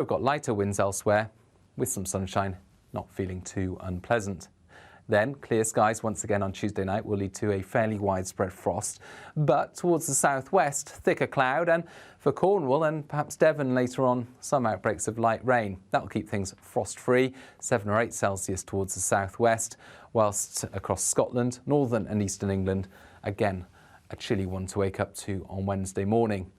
We've got lighter winds elsewhere, with some sunshine, not feeling too unpleasant. Then, clear skies once again on Tuesday night will lead to a fairly widespread frost. But towards the southwest, thicker cloud, and for Cornwall and perhaps Devon later on, some outbreaks of light rain. That'll keep things frost-free, 7 or 8 Celsius towards the southwest, whilst across Scotland, northern and eastern England, again, a chilly one to wake up to on Wednesday morning.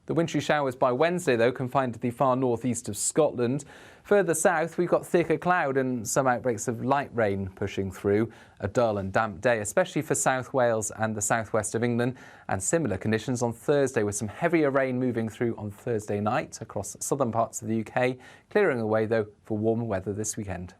The wintry showers by Wednesday, though, confined to the far northeast of Scotland. Further south, we've got thicker cloud and some outbreaks of light rain pushing through. A dull and damp day, especially for South Wales and the southwest of England. And similar conditions on Thursday, with some heavier rain moving through on Thursday night across southern parts of the UK, clearing away, though, for warmer weather this weekend.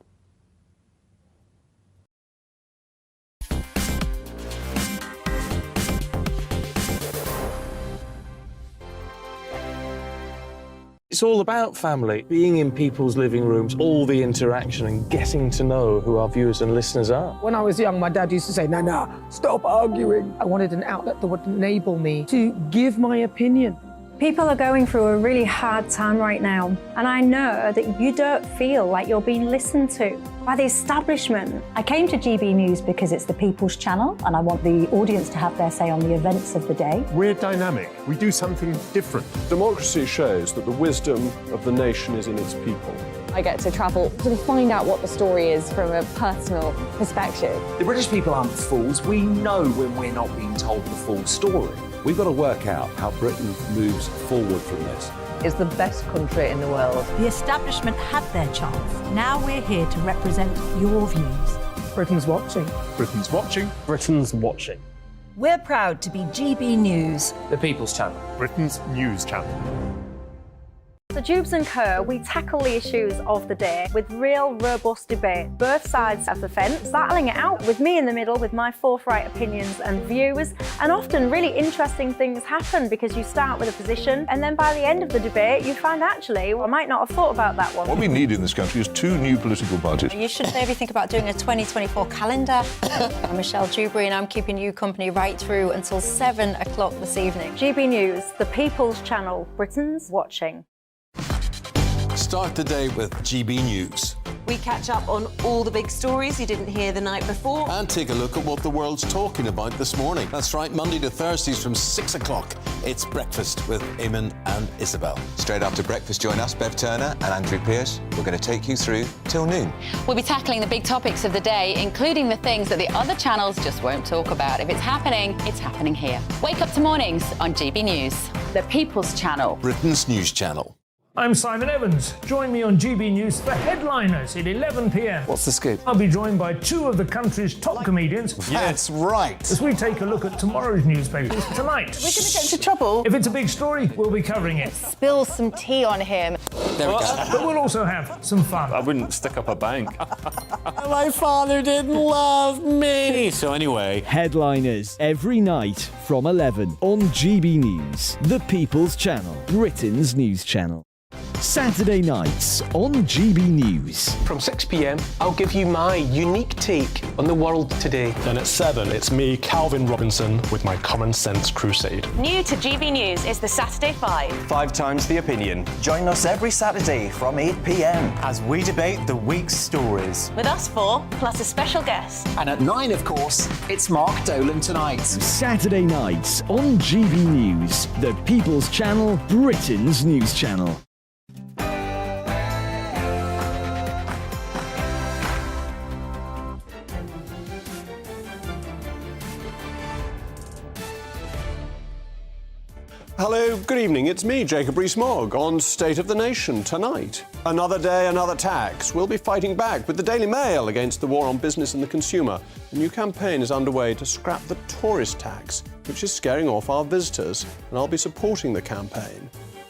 It's all about family, being in people's living rooms, all the interaction and getting to know who our viewers and listeners are. When I was young, my dad used to say, "No, stop arguing." I wanted an outlet that would enable me to give my opinion. People are going through a really hard time right now, and I know that you don't feel like you're being listened to by the establishment. I came to GB News because it's the People's Channel, and I want the audience to have their say on the events of the day. We're dynamic. We do something different. Democracy shows that the wisdom of the nation is in its people. I get to travel to find out what the story is from a personal perspective. The British people aren't fools. We know when we're not being told the full story. We've got to work out how Britain moves forward from this. It's the best country in the world. The establishment had their chance. Now we're here to represent your views. Britain's watching. Britain's watching. Britain's watching. We're proud to be GB News. The People's Channel. Britain's news channel. So Jubes and Co, we tackle the issues of the day with real, robust debate, both sides of the fence, battling it out with me in the middle with my forthright opinions and views. And often really interesting things happen because you start with a position and then by the end of the debate you find actually, well, I might not have thought about that one. What we need in this country is 2 new political parties. You should maybe think about doing a 2024 calendar. I'm Michelle Dewberry and I'm keeping you company right through until 7 o'clock this evening. GB News, the People's Channel, Britain's watching. Start the day with GB News. We catch up on all the big stories you didn't hear the night before. And take a look at what the world's talking about this morning. That's right, Monday to Thursdays from 6 o'clock. It's Breakfast with Eamon and Isabel. Straight after breakfast, join us, Bev Turner and Andrew Pearce. We're going to take you through till noon. We'll be tackling the big topics of the day, including the things that the other channels just won't talk about. If it's happening here. Wake up to mornings on GB News, the People's Channel. Britain's news channel. I'm Simon Evans. Join me on GB News for Headliners at 11 p.m. What's the scoop? I'll be joined by 2 of the country's top comedians. That's right. As we take a look at tomorrow's newspapers tonight. We're going to get into trouble. If it's a big story, we'll be covering it. Spill some tea on him. There we go. But we'll also have some fun. I wouldn't stick up a bank. My father didn't love me. So anyway, Headliners every night from 11 on GB News, the People's Channel, Britain's news channel. Saturday nights on GB News. From 6 p.m, I'll give you my unique take on the world today. Then at 7, it's me, Calvin Robinson, with my Common Sense Crusade. New to GB News is the Saturday 5. 5 times the opinion. Join us every Saturday from 8 p.m. as we debate the week's stories. With us 4, plus a special guest. And at 9, of course, it's Mark Dolan Tonight. Saturday nights on GB News, the People's Channel, Britain's news channel. Hello, good evening. It's me, Jacob Rees-Mogg, on State of the Nation tonight. Another day, another tax. We'll be fighting back with the Daily Mail against the war on business and the consumer. A new campaign is underway to scrap the tourist tax, which is scaring off our visitors, and I'll be supporting the campaign.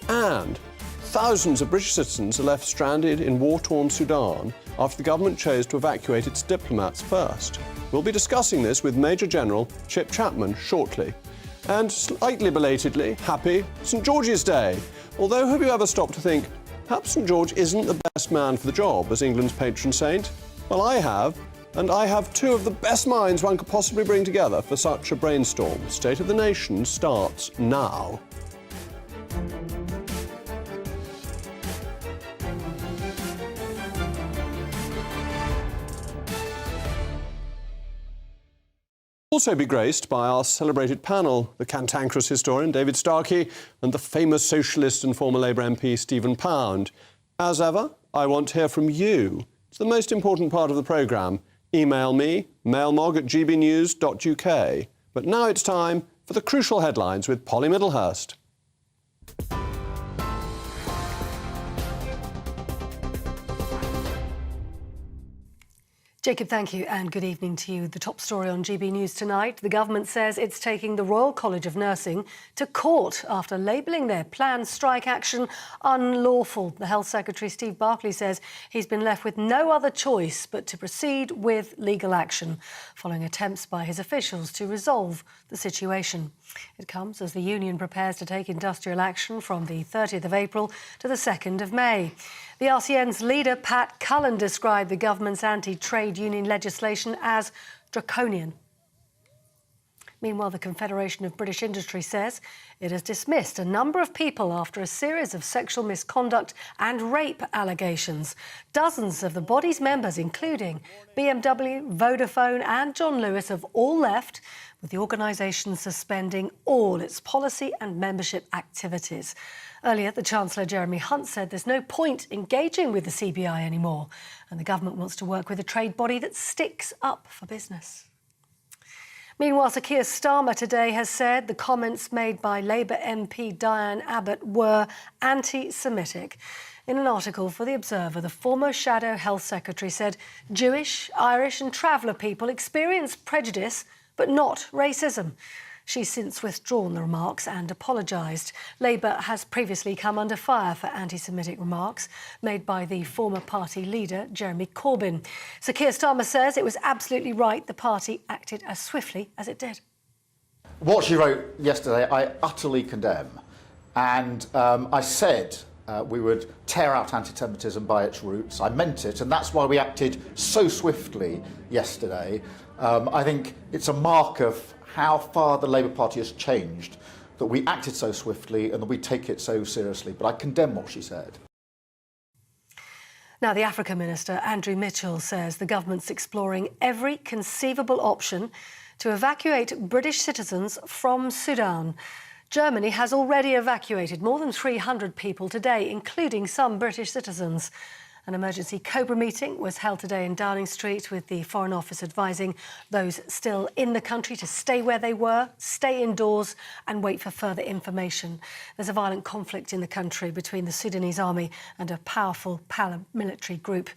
And thousands of British citizens are left stranded in war-torn Sudan after the government chose to evacuate its diplomats first. We'll be discussing this with Major General Chip Chapman shortly. And slightly belatedly, happy St George's Day. Although, have you ever stopped to think, perhaps St George isn't the best man for the job as England's patron saint? Well, I have, and I have 2 of the best minds one could possibly bring together for such a brainstorm. State of the Nation starts now. Also be graced by our celebrated panel, the cantankerous historian David Starkey and the famous socialist and former Labour MP Stephen Pound. As ever, I want to hear from you. It's the most important part of the programme. Email me, mailmog@gbnews.uk. But now it's time for the crucial headlines with Polly Middlehurst. Jacob, thank you, and good evening to you. The top story on GB News tonight. The government says it's taking the Royal College of Nursing to court after labelling their planned strike action unlawful. The Health Secretary, Steve Barclay, says he's been left with no other choice but to proceed with legal action, following attempts by his officials to resolve the situation. It comes as the union prepares to take industrial action from the 30th of April to the 2nd of May. The RCN's leader, Pat Cullen, described the government's anti-trade union legislation as draconian. Meanwhile, the Confederation of British Industry says it has dismissed a number of people after a series of sexual misconduct and rape allegations. Dozens of the body's members, including BMW, Vodafone and John Lewis, have all left, with the organisation suspending all its policy and membership activities. Earlier, the Chancellor, Jeremy Hunt, said there's no point engaging with the CBI anymore, and the government wants to work with a trade body that sticks up for business. Meanwhile, Sir Keir Starmer today has said the comments made by Labour MP Diane Abbott were anti-Semitic. In an article for The Observer, the former Shadow Health Secretary said Jewish, Irish and traveller people experience prejudice but not racism. She's since withdrawn the remarks and apologised. Labour has previously come under fire for anti-Semitic remarks made by the former party leader, Jeremy Corbyn. Sir Keir Starmer says it was absolutely right the party acted as swiftly as it did. What she wrote yesterday, I utterly condemn. And I said we would tear out anti-Semitism by its roots. I meant it, and that's why we acted so swiftly yesterday. I think it's a mark of how far the Labour Party has changed, that we acted so swiftly and that we take it so seriously. But I condemn what she said. Now, the Africa Minister, Andrew Mitchell, says the government's exploring every conceivable option to evacuate British citizens from Sudan. Germany has already evacuated more than 300 people today, including some British citizens. An emergency COBRA meeting was held today in Downing Street, with the Foreign Office advising those still in the country to stay where they were, stay indoors and wait for further information. There's a violent conflict in the country between the Sudanese army and a powerful paramilitary group.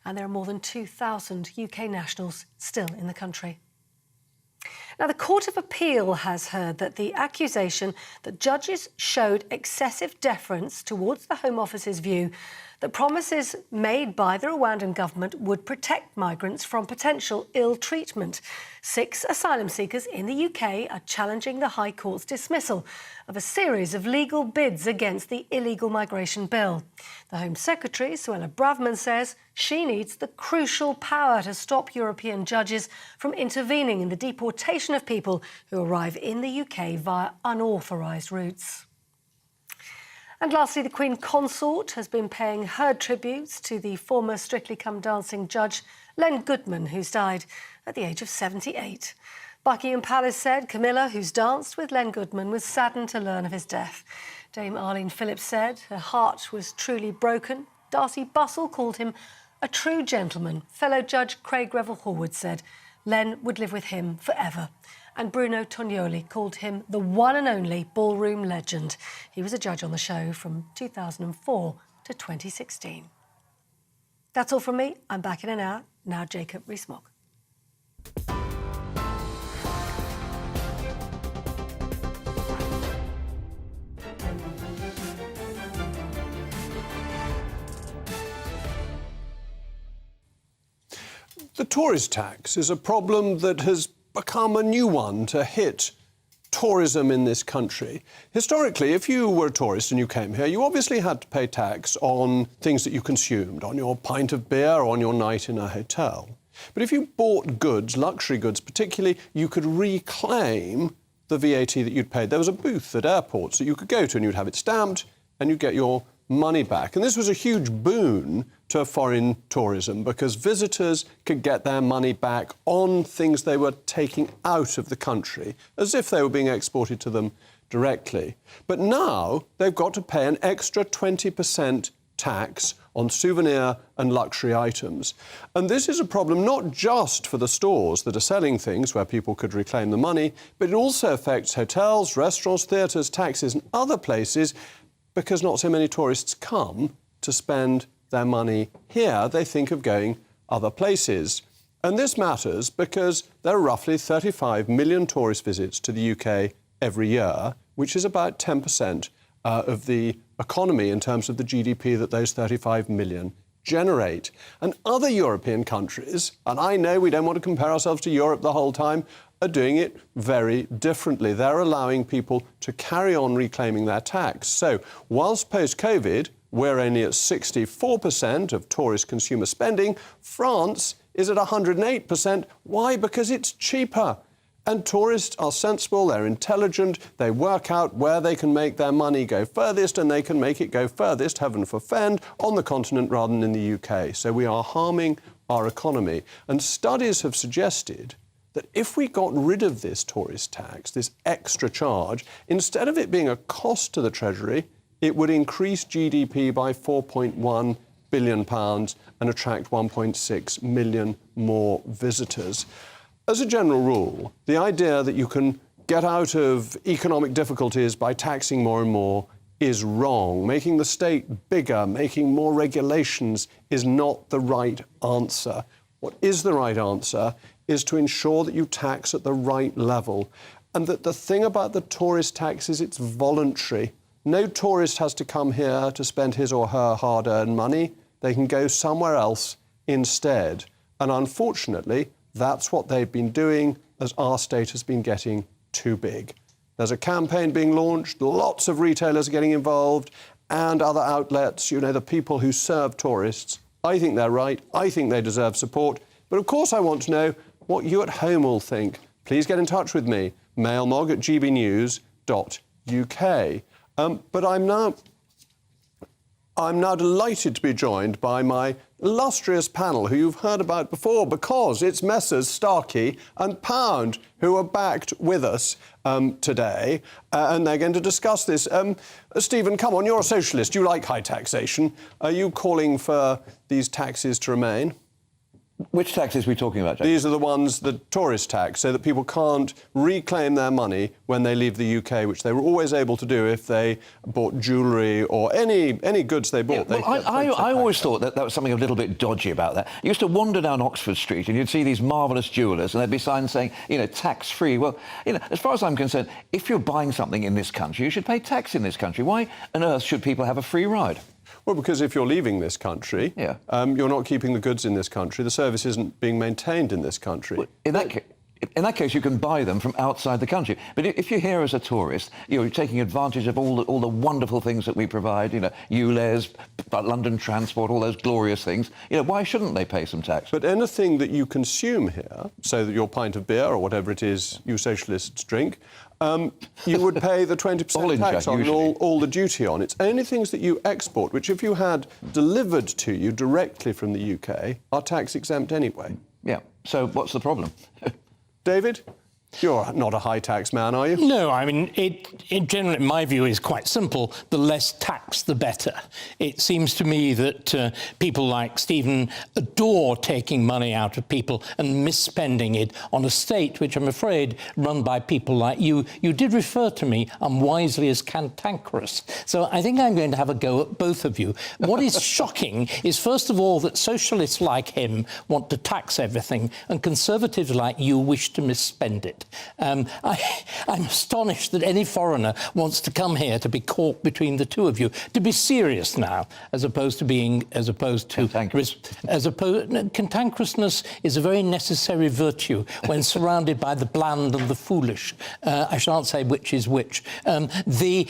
And there are more than 2,000 UK nationals still in the country. Now, the Court of Appeal has heard that the accusation that judges showed excessive deference towards the Home Office's view that promises made by the Rwandan government would protect migrants from potential ill treatment. 6 asylum seekers in the UK are challenging the High Court's dismissal of a series of legal bids against the illegal migration bill. The Home Secretary, Suella Braverman, says she needs the crucial power to stop European judges from intervening in the deportation of people who arrive in the UK via unauthorised routes. And lastly, the Queen Consort has been paying her tributes to the former Strictly Come Dancing judge, Len Goodman, who's died at the age of 78. Buckingham Palace said Camilla, who's danced with Len Goodman, was saddened to learn of his death. Dame Arlene Phillips said her heart was truly broken. Darcy Bustle called him a true gentleman. Fellow Judge Craig Revel-Horwood said Len would live with him forever. And Bruno Tognoli called him the one and only ballroom legend. He was a judge on the show from 2004 to 2016. That's all from me. I'm back in an hour. Now, Jacob Rees-Mogg. The tourist tax is a problem that has become a new one to hit tourism in this country. Historically, if you were a tourist and you came here, you obviously had to pay tax on things that you consumed, on your pint of beer or on your night in a hotel. But if you bought goods, luxury goods particularly, you could reclaim the VAT that you'd paid. There was a booth at airports that you could go to and you'd have it stamped and you'd get your money back. And this was a huge boon to foreign tourism because visitors could get their money back on things they were taking out of the country, as if they were being exported to them directly. But now they've got to pay an extra 20% tax on souvenir and luxury items. And this is a problem not just for the stores that are selling things where people could reclaim the money, but it also affects hotels, restaurants, theatres, taxis and other places because not so many tourists come to spend their money here. They think of going other places. And this matters because there are roughly 35 million tourist visits to the UK every year, which is about 10% of the economy in terms of the GDP that those 35 million generate. And other European countries, and I know we don't want to compare ourselves to Europe the whole time, are doing it very differently. They're allowing people to carry on reclaiming their tax. So whilst post-COVID, we're only at 64% of tourist consumer spending, France is at 108%. Why? Because it's cheaper. And tourists are sensible, they're intelligent, they work out where they can make their money go furthest, and they can make it go furthest, heaven forfend, on the continent rather than in the UK. So we are harming our economy. And studies have suggested that if we got rid of this tourist tax, this extra charge, instead of it being a cost to the Treasury, it would increase GDP by £4.1 billion and attract 1.6 million more visitors. As a general rule, the idea that you can get out of economic difficulties by taxing more and more is wrong. Making the state bigger, making more regulations is not the right answer. What is the right answer is to ensure that you tax at the right level, and that the thing about the tourist tax is it's voluntary. No tourist has to come here to spend his or her hard-earned money. They can go somewhere else instead. And unfortunately, that's what they've been doing as our state has been getting too big. There's a campaign being launched, lots of retailers are getting involved, and other outlets, you know, the people who serve tourists. I think they're right. I think they deserve support. But of course I want to know what you at home all think. Please get in touch with me, mailmog@gbnews.uk. But I'm now delighted to be joined by my illustrious panel who you've heard about before because it's Messrs Starkey and Pound who are backed with us today and they're going to discuss this. Stephen, come on, you're a socialist. You like high taxation. Are you calling for these taxes to remain? Which taxes are we talking about, Jack? These are the ones, the tourist tax, so that people can't reclaim their money when they leave the UK, which they were always able to do if they bought jewellery or any goods they bought. Yeah, well, I always thought that there was something a little bit dodgy about that. You used to wander down Oxford Street and you'd see these marvellous jewellers and there'd be signs saying, you know, tax-free. Well, you know, as far as I'm concerned, if you're buying something in this country, you should pay tax in this country. Why on earth should people have a free ride? Well, because if you're leaving this country, you're not keeping the goods in this country. The service isn't being maintained in this country. Well, in that case, you can buy them from outside the country. But if you're here as a tourist, you're taking advantage of all the wonderful things that we provide, you know, ULEZ, London Transport, all those glorious things. You know, why shouldn't they pay some tax? But anything that you consume here, so that your pint of beer or whatever it is you socialists drink, you would pay the 20% tax on all the duty on. It's only things that you export, which if you had delivered to you directly from the UK, are tax exempt anyway. Yeah, so what's the problem? David? You're not a high-tax man, are you? No, I mean, it generally, my view is quite simple. The less tax, the better. It seems to me that people like Stephen adore taking money out of people and misspending it on a state which I'm afraid run by people like you. You did refer to me unwisely as cantankerous. So I think I'm going to have a go at both of you. What is shocking is, first of all, that socialists like him want to tax everything and conservatives like you wish to misspend it. I'm astonished that any foreigner wants to come here to be caught between the two of you. To be serious now, cantankerousness is a very necessary virtue when surrounded by the bland and the foolish. I shan't say which is which. If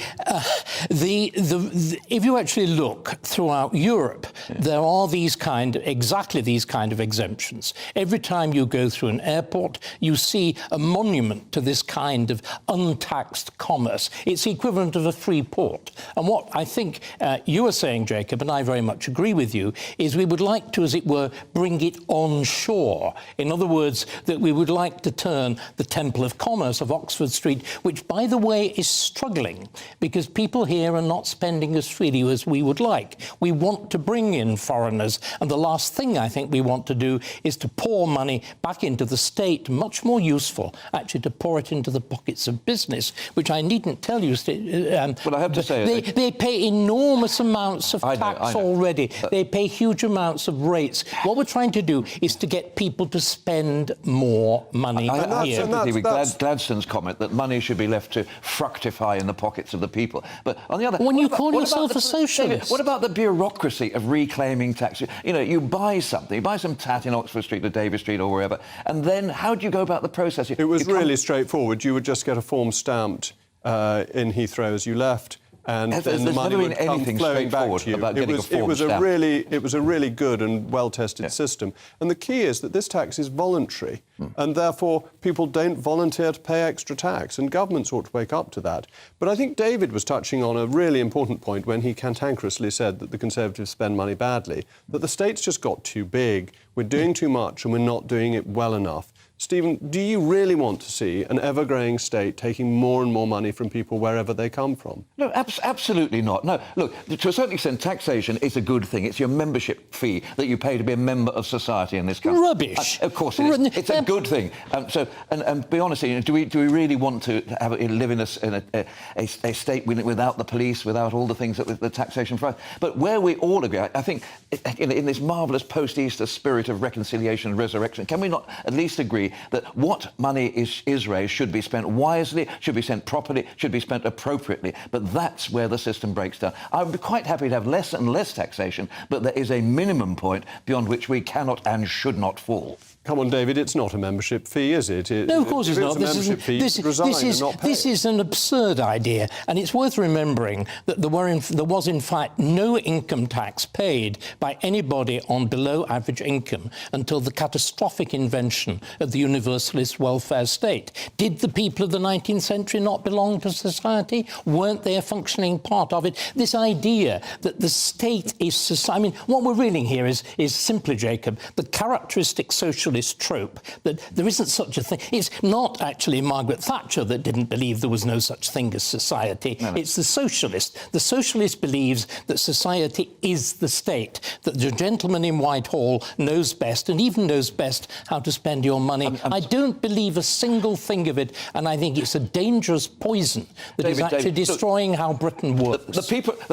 you actually look throughout Europe, there are exactly these kind of exemptions. Every time you go through an airport, you see a monument to this kind of untaxed commerce. It's the equivalent of a free port. And what I think you are saying, Jacob, and I very much agree with you, is we would like to, as it were, bring it on shore. In other words, that we would like to turn the Temple of Commerce of Oxford Street, which, by the way, is struggling because people here are not spending as freely as we would like. We want to bring in foreigners, and the last thing I think we want to do is to pour money back into the state. Much more useful, actually, to pour it into the pockets of business, which I needn't tell you. Well, I have to say... They pay enormous amounts of tax already. They pay huge amounts of rates. What we're trying to do is to get people to spend more money here. I sympathy with Gladstone's comment that money should be left to fructify in the pockets of the people. But on the other... When you call yourself a socialist... David, what about the bureaucracy of reclaiming tax? You know, you buy something, you buy some tat in Oxford Street or Davis Street or wherever, and then how do you go about the process? It was really straightforward. You would just get a form stamped in Heathrow as you left, and then the money would come flowing back to you. It was a really good and well-tested system. And the key is that this tax is voluntary, and therefore people don't volunteer to pay extra tax, and governments ought to wake up to that. But I think David was touching on a really important point when he cantankerously said that the Conservatives spend money badly, that the state's just got too big, we're doing too much and we're not doing it well enough. Stephen, do you really want to see an ever-growing state taking more and more money from people wherever they come from? No, absolutely not. No, look, to a certain extent, taxation is a good thing. It's your membership fee that you pay to be a member of society in this country. Rubbish. Of course it is. It's a good thing. And be honest, do we really want to live in a state without the police, without all the things that the taxation provides? But where we all agree, I think, in this marvellous post-Easter spirit of reconciliation and resurrection, can we not at least agree that what money is raised should be spent wisely, should be spent properly, should be spent appropriately? But that's where the system breaks down. I would be quite happy to have less and less taxation, but there is a minimum point beyond which we cannot and should not fall. Come on, David, it's not a membership fee, is it? No, of course it's not. This is an absurd idea, and it's worth remembering that there was, in fact, no income tax paid by anybody on below-average income until the catastrophic invention of the universalist welfare state. Did the people of the 19th century not belong to society? Weren't they a functioning part of it? This idea that the state is society... I mean, what we're reading here is simply, Jacob, the characteristic socialist trope that there isn't such a thing. It's not actually Margaret Thatcher that didn't believe there was no such thing as society. No. It's the socialist. The socialist believes that society is the state, that the gentleman in Whitehall knows best and even knows best how to spend your money. I don't believe a single thing of it, and I think it's a dangerous poison that is actually destroying how Britain works. The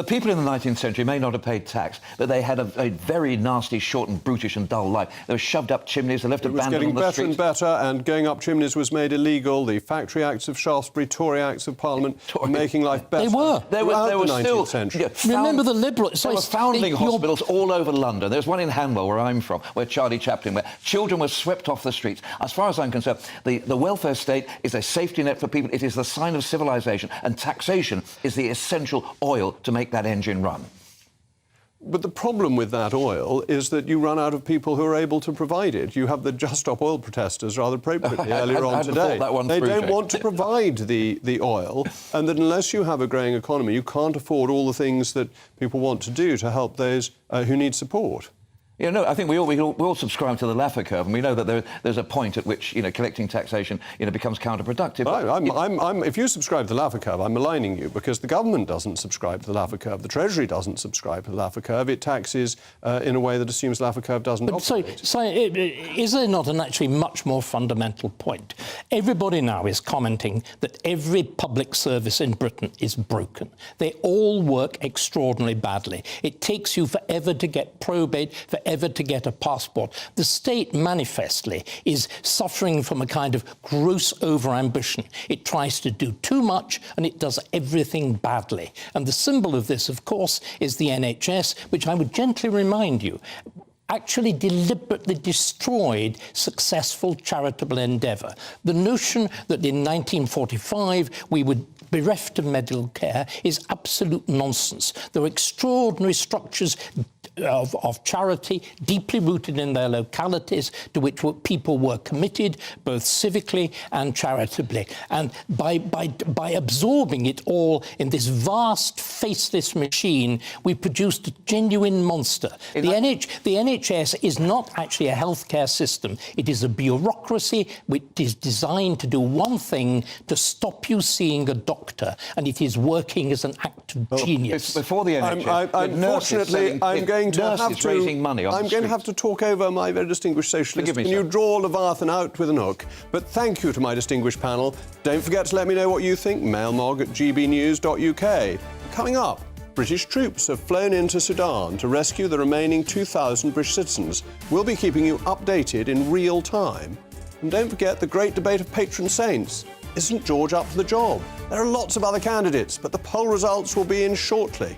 people in the 19th century may not have paid tax, but they had a very nasty, short and brutish and dull life. They were shoved up chimneys, they left it was getting better and better, and going up chimneys was made illegal. The Factory Acts of Shaftesbury, Tory Acts of Parliament were making life better. They were. There were still... Century. Remember the Liberals... There were foundling hospitals all over London. There's one in Hanwell, where I'm from, where Charlie Chaplin, where children were swept off the streets. As far as I'm concerned, the welfare state is a safety net for people. It is the sign of civilization, and taxation is the essential oil to make that engine run. But the problem with that oil is that you run out of people who are able to provide it. You have the Just Stop Oil protesters rather appropriately earlier on today. They don't want to provide the oil, and that unless you have a growing economy, you can't afford all the things that people want to do to help those who need support. Yeah, no, I think we all subscribe to the Laffer curve, and we know that there's a point at which collecting taxation becomes counterproductive. If you subscribe to the Laffer curve, I'm maligning you, because the government doesn't subscribe to the Laffer curve, the Treasury doesn't subscribe to the Laffer curve. It taxes in a way that assumes Laffer curve doesn't operate. So is there not an actually much more fundamental point? Everybody now is commenting that every public service in Britain is broken. They all work extraordinarily badly. It takes you forever to get probate, ever to get a passport. The state manifestly is suffering from a kind of gross overambition. It tries to do too much and it does everything badly. And the symbol of this, of course, is the NHS, which I would gently remind you actually deliberately destroyed successful charitable endeavour. The notion that in 1945 we would bereft of medical care is absolute nonsense. There are extraordinary structures of charity, deeply rooted in their localities, to which people were committed, both civically and charitably. And by absorbing it all in this vast, faceless machine, we produced a genuine monster. The NHS is not actually a healthcare system. It is a bureaucracy which is designed to do one thing, to stop you seeing a doctor, and it is working as an act of genius. Before the NHS, unfortunately, I'm going to have to talk over my very distinguished socialist. Can you draw Leviathan out with an hook? But thank you to my distinguished panel. Don't forget to let me know what you think. mailmog@gbnews.uk. Coming up, British troops have flown into Sudan to rescue the remaining 2,000 British citizens. We'll be keeping you updated in real time. And don't forget the great debate of patron saints. Isn't George up for the job? There are lots of other candidates, but the poll results will be in shortly.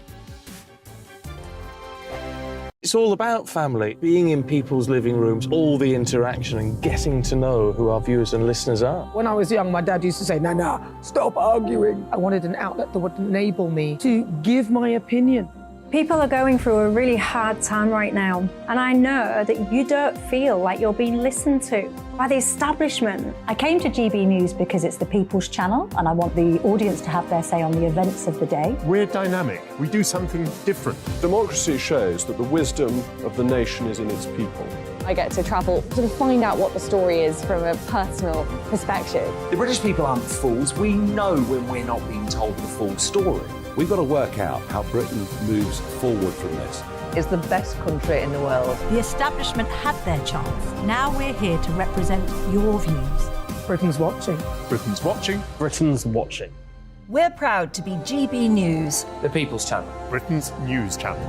It's all about family, being in people's living rooms, all the interaction and getting to know who our viewers and listeners are. When I was young, my dad used to say, "No, stop arguing." I wanted an outlet that would enable me to give my opinion. People are going through a really hard time right now, and I know that you don't feel like you're being listened to by the establishment. I came to GB News because it's the People's Channel, and I want the audience to have their say on the events of the day. We're dynamic. We do something different. Democracy shows that the wisdom of the nation is in its people. I get to travel, sort of find out what the story is from a personal perspective. The British people aren't fools. We know when we're not being told the full story. We've got to work out how Britain moves forward from this. It's the best country in the world. The establishment had their chance. Now we're here to represent your views. Britain's watching. Britain's watching. Britain's watching. We're proud to be GB News, The People's Channel. Britain's news channel.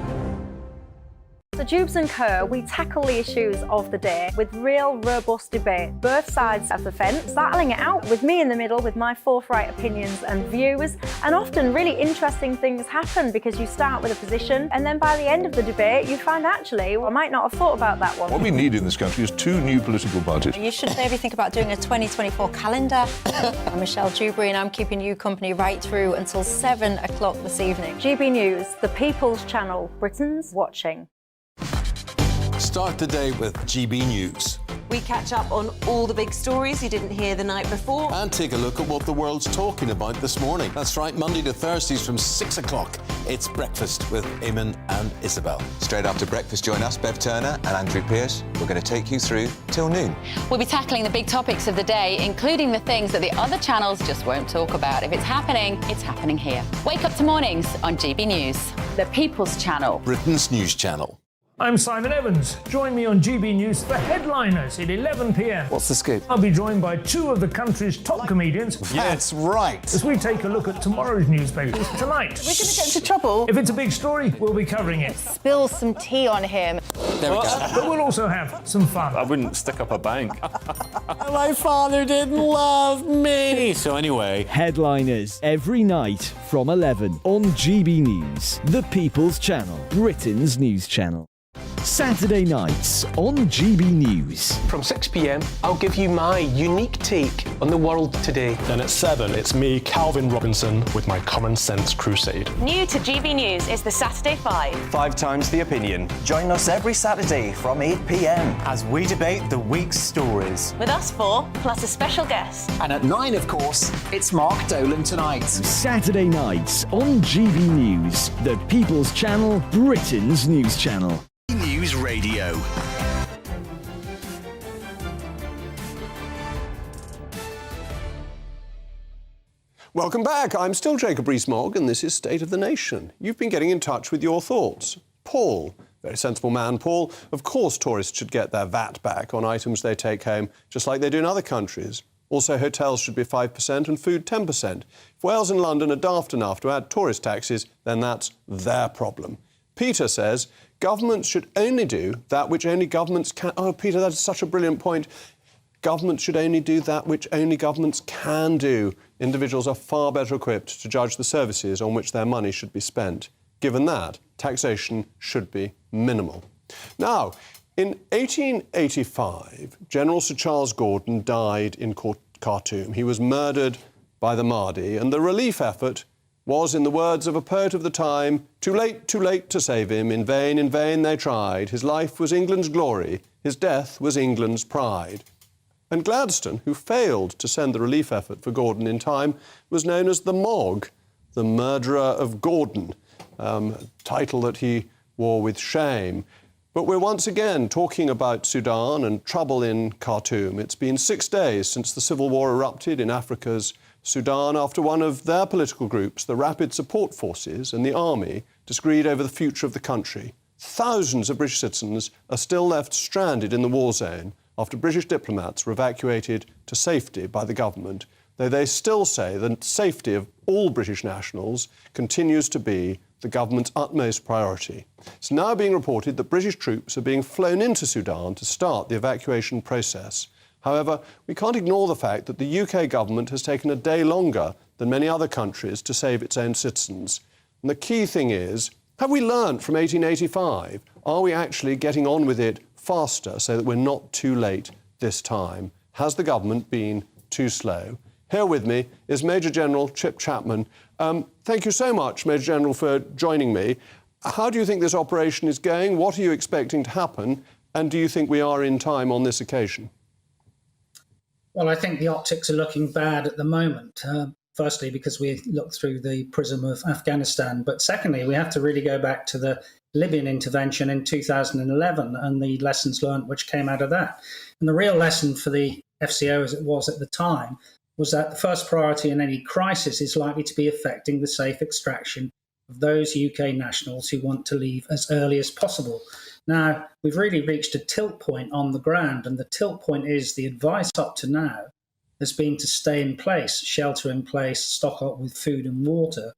So Jubes and Co, we tackle the issues of the day with real robust debate, both sides of the fence, battling it out with me in the middle with my forthright opinions and views. And often really interesting things happen because you start with a position and then by the end of the debate you find actually, well, I might not have thought about that one. What we need in this country is 2 new political parties. You should maybe think about doing a 2024 calendar. I'm Michelle Dewberry and I'm keeping you company right through until 7 o'clock this evening. GB News, the People's Channel, Britain's watching. Start the day with GB News. We catch up on all the big stories you didn't hear the night before. And take a look at what the world's talking about this morning. That's right, Monday to Thursdays from 6 o'clock. It's Breakfast with Eamon and Isabel. Straight after breakfast, join us, Bev Turner and Andrew Pearce. We're going to take you through till noon. We'll be tackling the big topics of the day, including the things that the other channels just won't talk about. If it's happening here. Wake up to mornings on GB News, the People's Channel. Britain's news channel. I'm Simon Evans. Join me on GB News for Headliners at 11 p.m. What's the scoop? I'll be joined by 2 of the country's top comedians. That's right. As we take a look at tomorrow's newspapers tonight. We're going to get into trouble. If it's a big story, we'll be covering it. Spill some tea on him. There we go. But we'll also have some fun. I wouldn't stick up a bank. My father didn't love me. So anyway. Headliners every night from 11 on GB News, the People's Channel, Britain's news channel. Saturday nights on GB News. From 6 p.m, I'll give you my unique take on the world today. Then at 7, it's me, Calvin Robinson, with my common sense crusade. New to GB News is the Saturday 5. 5 times the opinion. Join us every Saturday from 8 p.m. as we debate the week's stories. With us 4, plus a special guest. And at 9, of course, it's Mark Dolan Tonight. Saturday nights on GB News, the People's Channel, Britain's news channel. News Radio. Welcome back. I'm still Jacob Rees-Mogg, and this is State of the Nation. You've been getting in touch with your thoughts. Paul, very sensible man, Paul. Of course tourists should get their VAT back on items they take home, just like they do in other countries. Also, hotels should be 5% and food 10%. If Wales and London are daft enough to add tourist taxes, then that's their problem. Peter says, governments should only do that which only governments can... Oh, Peter, that is such a brilliant point. Governments should only do that which only governments can do. Individuals are far better equipped to judge the services on which their money should be spent. Given that, taxation should be minimal. Now, in 1885, General Sir Charles Gordon died in Khartoum. He was murdered by the Mahdi, and the relief effort was, in the words of a poet of the time, too late to save him, in vain they tried. His life was England's glory, his death was England's pride. And Gladstone, who failed to send the relief effort for Gordon in time, was known as the Mogg, the murderer of Gordon, a title that he wore with shame. But we're once again talking about Sudan and trouble in Khartoum. It's been 6 days since the civil war erupted in Africa's Sudan after one of their political groups, the Rapid Support Forces and the army, disagreed over the future of the country. Thousands of British citizens are still left stranded in the war zone after British diplomats were evacuated to safety by the government, though they still say the safety of all British nationals continues to be the government's utmost priority. It's now being reported that British troops are being flown into Sudan to start the evacuation process. However, we can't ignore the fact that the UK government has taken a day longer than many other countries to save its own citizens. And the key thing is, have we learnt from 1885? Are we actually getting on with it faster so that we're not too late this time? Has the government been too slow? Here with me is Major General Chip Chapman. Thank you so much, Major General, for joining me. How do you think this operation is going? What are you expecting to happen? And do you think we are in time on this occasion? Well, I think the optics are looking bad at the moment. Firstly, because we look through the prism of Afghanistan. But secondly, we have to really go back to the Libyan intervention in 2011 and the lessons learned which came out of that. And the real lesson for the FCO, as it was at the time, was that the first priority in any crisis is likely to be affecting the safe extraction of those UK nationals who want to leave as early as possible. Now, we've really reached a tilt point on the ground, and the tilt point is the advice up to now has been to stay in place, shelter in place, stock up with food and water.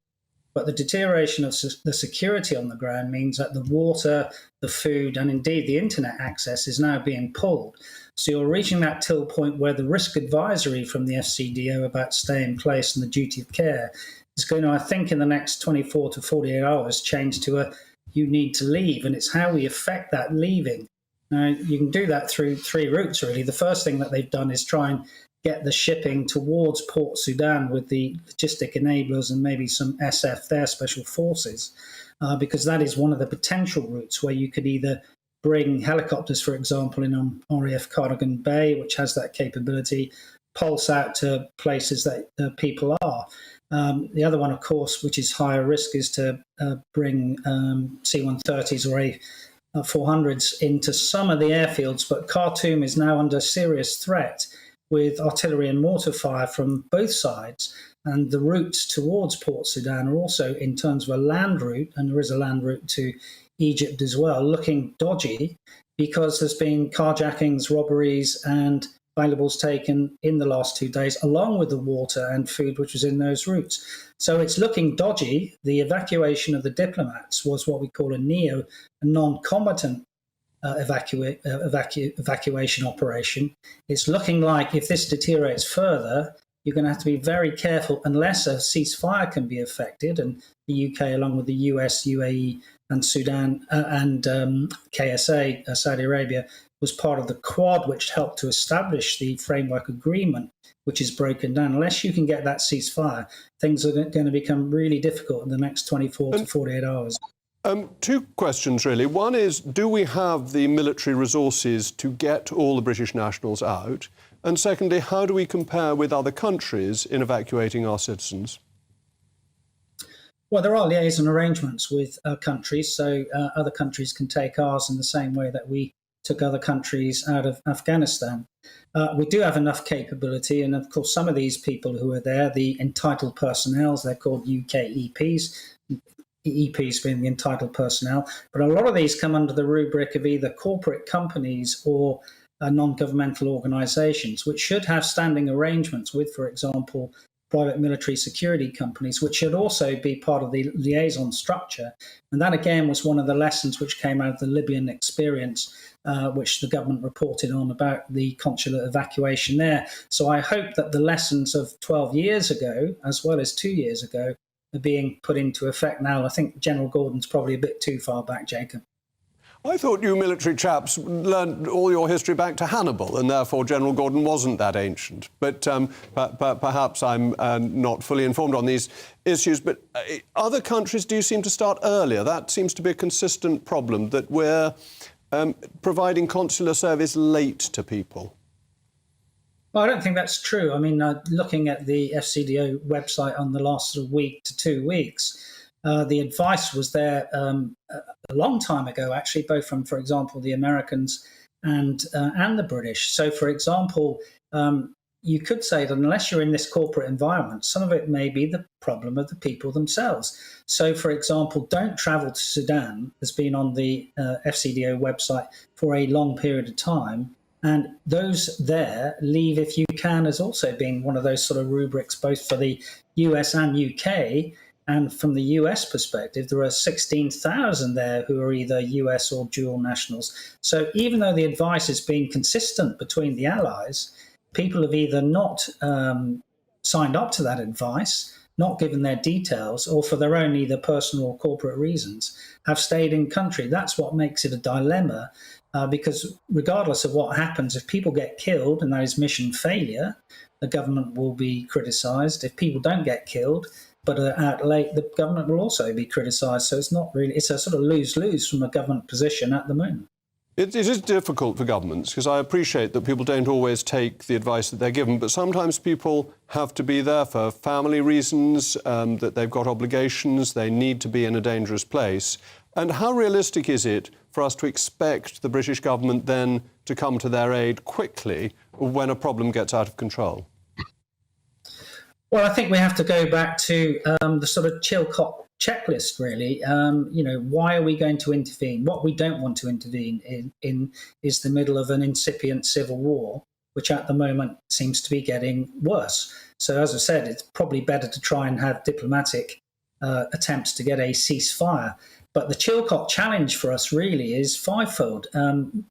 But the deterioration of the security on the ground means that the water, the food, and indeed the internet access is now being pulled. So you're reaching that tilt point where the risk advisory from the FCDO about stay in place and the duty of care is going to, I think, in the next 24 to 48 hours, change to a you need to leave. And it's how we affect that leaving. Now, you can do that through three routes, really. The first thing that they've done is try and get the shipping towards Port Sudan with the logistic enablers and maybe some SF there, special forces, because that is one of the potential routes where you could either bring helicopters, for example, in RAF Cardigan Bay, which has that capability, pulse out to places that people are. The other one, of course, which is higher risk, is to bring C-130s or A400s into some of the airfields. But Khartoum is now under serious threat with artillery and mortar fire from both sides. And the routes towards Port Sudan are also, in terms of a land route, and there is a land route to Egypt as well, looking dodgy because there's been carjackings, robberies, and valuables taken in the last 2 days, along with the water and food which was in those routes. So it's looking dodgy. The evacuation of the diplomats was what we call a non-combatant evacuation operation. It's looking like if this deteriorates further, you're going to have to be very careful unless a ceasefire can be effected. And the UK, along with the US, UAE, and Sudan and KSA, Saudi Arabia, was part of the Quad, which helped to establish the framework agreement, which is broken down. Unless you can get that ceasefire, things are going to become really difficult in the next 24 to 48 hours. Two questions, really. One is, do we have the military resources to get all the British nationals out? And secondly, how do we compare with other countries in evacuating our citizens? Well, there are liaison arrangements with countries, so other countries can take ours in the same way that we took other countries out of Afghanistan. We do have enough capability, and of course some of these people who are there, the entitled personnel, they're called UK EPs, EPs being the entitled personnel, but a lot of these come under the rubric of either corporate companies or non-governmental organisations, which should have standing arrangements with, for example, private military security companies, which should also be part of the liaison structure. And that, again, was one of the lessons which came out of the Libyan experience, which the government reported on about the consular evacuation there. So I hope that the lessons of 12 years ago, as well as 2 years ago, are being put into effect now. I think General Gordon's probably a bit too far back, Jacob. I thought you military chaps learned all your history back to Hannibal, and therefore General Gordon wasn't that ancient. But perhaps I'm not fully informed on these issues. But other countries do seem to start earlier. That seems to be a consistent problem, that we're providing consular service late to people. Well, I don't think that's true. I mean, looking at the FCDO website on the last sort of week to 2 weeks, the advice was there a long time ago, actually, both from, for example, the Americans and the British. So, for example, you could say that unless you're in this corporate environment, some of it may be the problem of the people themselves. So, for example, don't travel to Sudan has been on the FCDO website for a long period of time. And those there, leave if you can, as also being one of those sort of rubrics, both for the US and UK. And from the US perspective, there are 16,000 there who are either US or dual nationals. So even though the advice is being consistent between the allies, people have either not signed up to that advice, not given their details, or for their own either personal or corporate reasons, have stayed in country. That's what makes it a dilemma, because regardless of what happens, if people get killed and there is mission failure, the government will be criticised. If people don't get killed, but out late, the government will also be criticised. So it's a sort of lose-lose from a government position at the moment. It is difficult for governments, because I appreciate that people don't always take the advice that they're given, but sometimes people have to be there for family reasons, that they've got obligations, they need to be in a dangerous place. And how realistic is it for us to expect the British government then to come to their aid quickly when a problem gets out of control? Well, I think we have to go back to the sort of Chilcot checklist, really. Why are we going to intervene? What we don't want to intervene in is the middle of an incipient civil war, which at the moment seems to be getting worse. So, as I said, it's probably better to try and have diplomatic attempts to get a ceasefire. But the Chilcot challenge for us really is fivefold.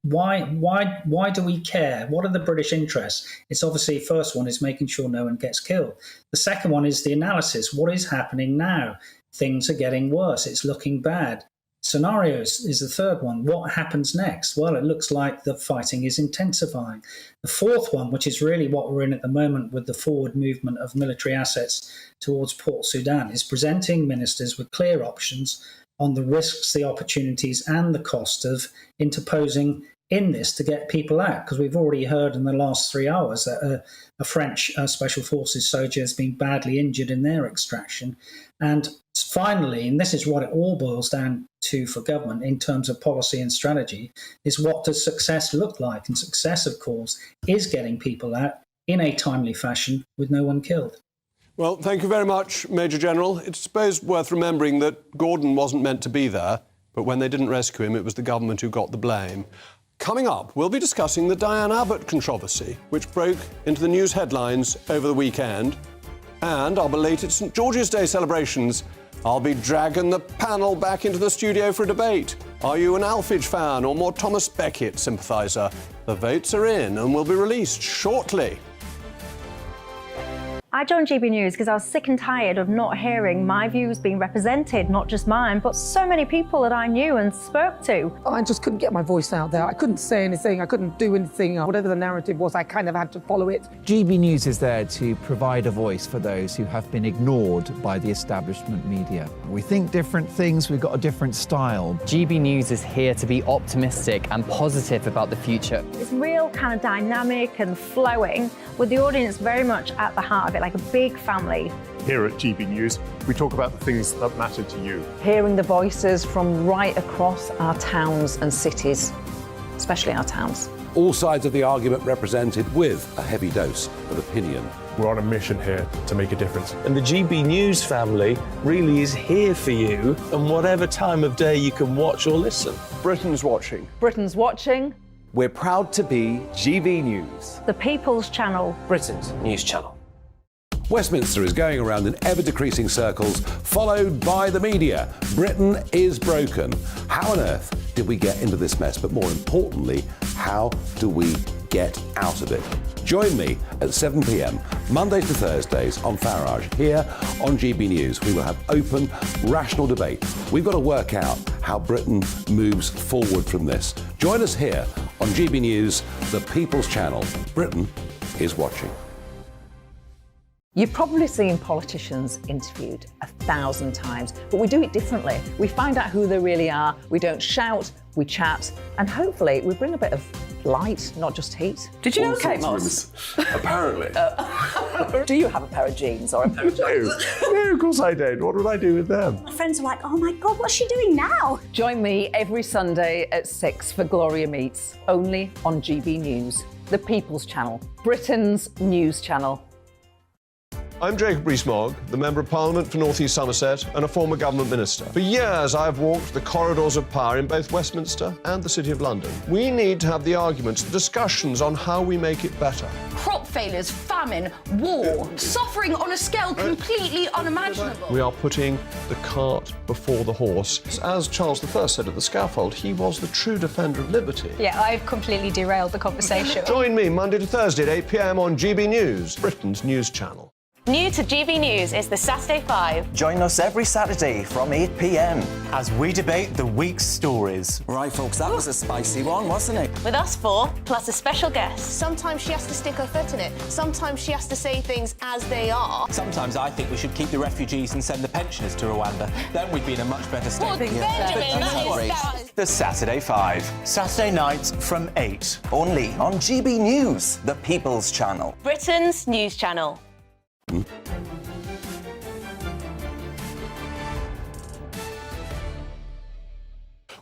Why do we care? What are the British interests? It's obviously, first one is making sure no one gets killed. The second one is the analysis. What is happening now? Things are getting worse. It's looking bad. Scenarios is the third one. What happens next? Well, it looks like the fighting is intensifying. The fourth one, which is really what we're in at the moment with the forward movement of military assets towards Port Sudan, is presenting ministers with clear options on the risks, the opportunities and the cost of interposing in this to get people out. Because we've already heard in the last 3 hours that a French Special Forces soldier has been badly injured in their extraction. And finally, and this is what it all boils down to for government in terms of policy and strategy, is what does success look like? And success, of course, is getting people out in a timely fashion with no one killed. Well, thank you very much, Major General. It's, I suppose, worth remembering that Gordon wasn't meant to be there, but when they didn't rescue him, it was the government who got the blame. Coming up, we'll be discussing the Diane Abbott controversy, which broke into the news headlines over the weekend. And our belated St George's Day celebrations. I'll be dragging the panel back into the studio for a debate. Are you an Alphage fan or more Thomas Beckett sympathiser? The votes are in and will be released shortly. I joined GB News because I was sick and tired of not hearing my views being represented, not just mine, but so many people that I knew and spoke to. I just couldn't get my voice out there. I couldn't say anything. I couldn't do anything. Whatever the narrative was, I kind of had to follow it. GB News is there to provide a voice for those who have been ignored by the establishment media. We think different things. We've got a different style. GB News is here to be optimistic and positive about the future. It's real kind of dynamic and flowing, with the audience very much at the heart of it, like a big family. Here at GB News, we talk about the things that matter to you. Hearing the voices from right across our towns and cities, especially our towns. All sides of the argument represented with a heavy dose of opinion. We're on a mission here to make a difference. And the GB News family really is here for you, and whatever time of day you can watch or listen. Britain's watching. Britain's watching. We're proud to be GB News. The People's Channel. Britain's news channel. Westminster is going around in ever-decreasing circles, followed by the media. Britain is broken. How on earth did we get into this mess? But more importantly, how do we get out of it? Join me at 7 p.m, Mondays to Thursdays on Farage. Here on GB News, we will have open, rational debate. We've got to work out how Britain moves forward from this. Join us here on GB News, the People's Channel. Britain is watching. You've probably seen politicians interviewed 1,000 times, but we do it differently. We find out who they really are, we don't shout, we chat, and hopefully we bring a bit of light, not just heat. Did you know Kate Moss? Apparently. Do you have a pair of jeans or a pair of jeans? No, of course I don't. What would I do with them? My friends are like, oh my God, what's she doing now? Join me every Sunday at 6 for Gloria Meets, only on GB News, the People's Channel, Britain's news channel. I'm Jacob Rees-Mogg, the Member of Parliament for North East Somerset and a former government minister. For years, I've walked the corridors of power in both Westminster and the City of London. We need to have the arguments, the discussions on how we make it better. Crop failures, famine, war, suffering on a scale completely unimaginable. We are putting the cart before the horse. As Charles I said at the scaffold, he was the true defender of liberty. Yeah, I've completely derailed the conversation. Join me Monday to Thursday at 8 p.m. on GB News, Britain's news channel. New to GB News is the Saturday 5. Join us every Saturday from 8 p.m. as we debate the week's stories. Right, folks, that was a spicy one, wasn't it? With us four, plus a special guest. Sometimes she has to stick her foot in it. Sometimes she has to say things as they are. Sometimes I think we should keep the refugees and send the pensioners to Rwanda. Then we'd be in a much better state. Well, Benjamin, that is... The Saturday 5. Saturday nights from 8. Only on GB News, the People's Channel. Britain's news channel.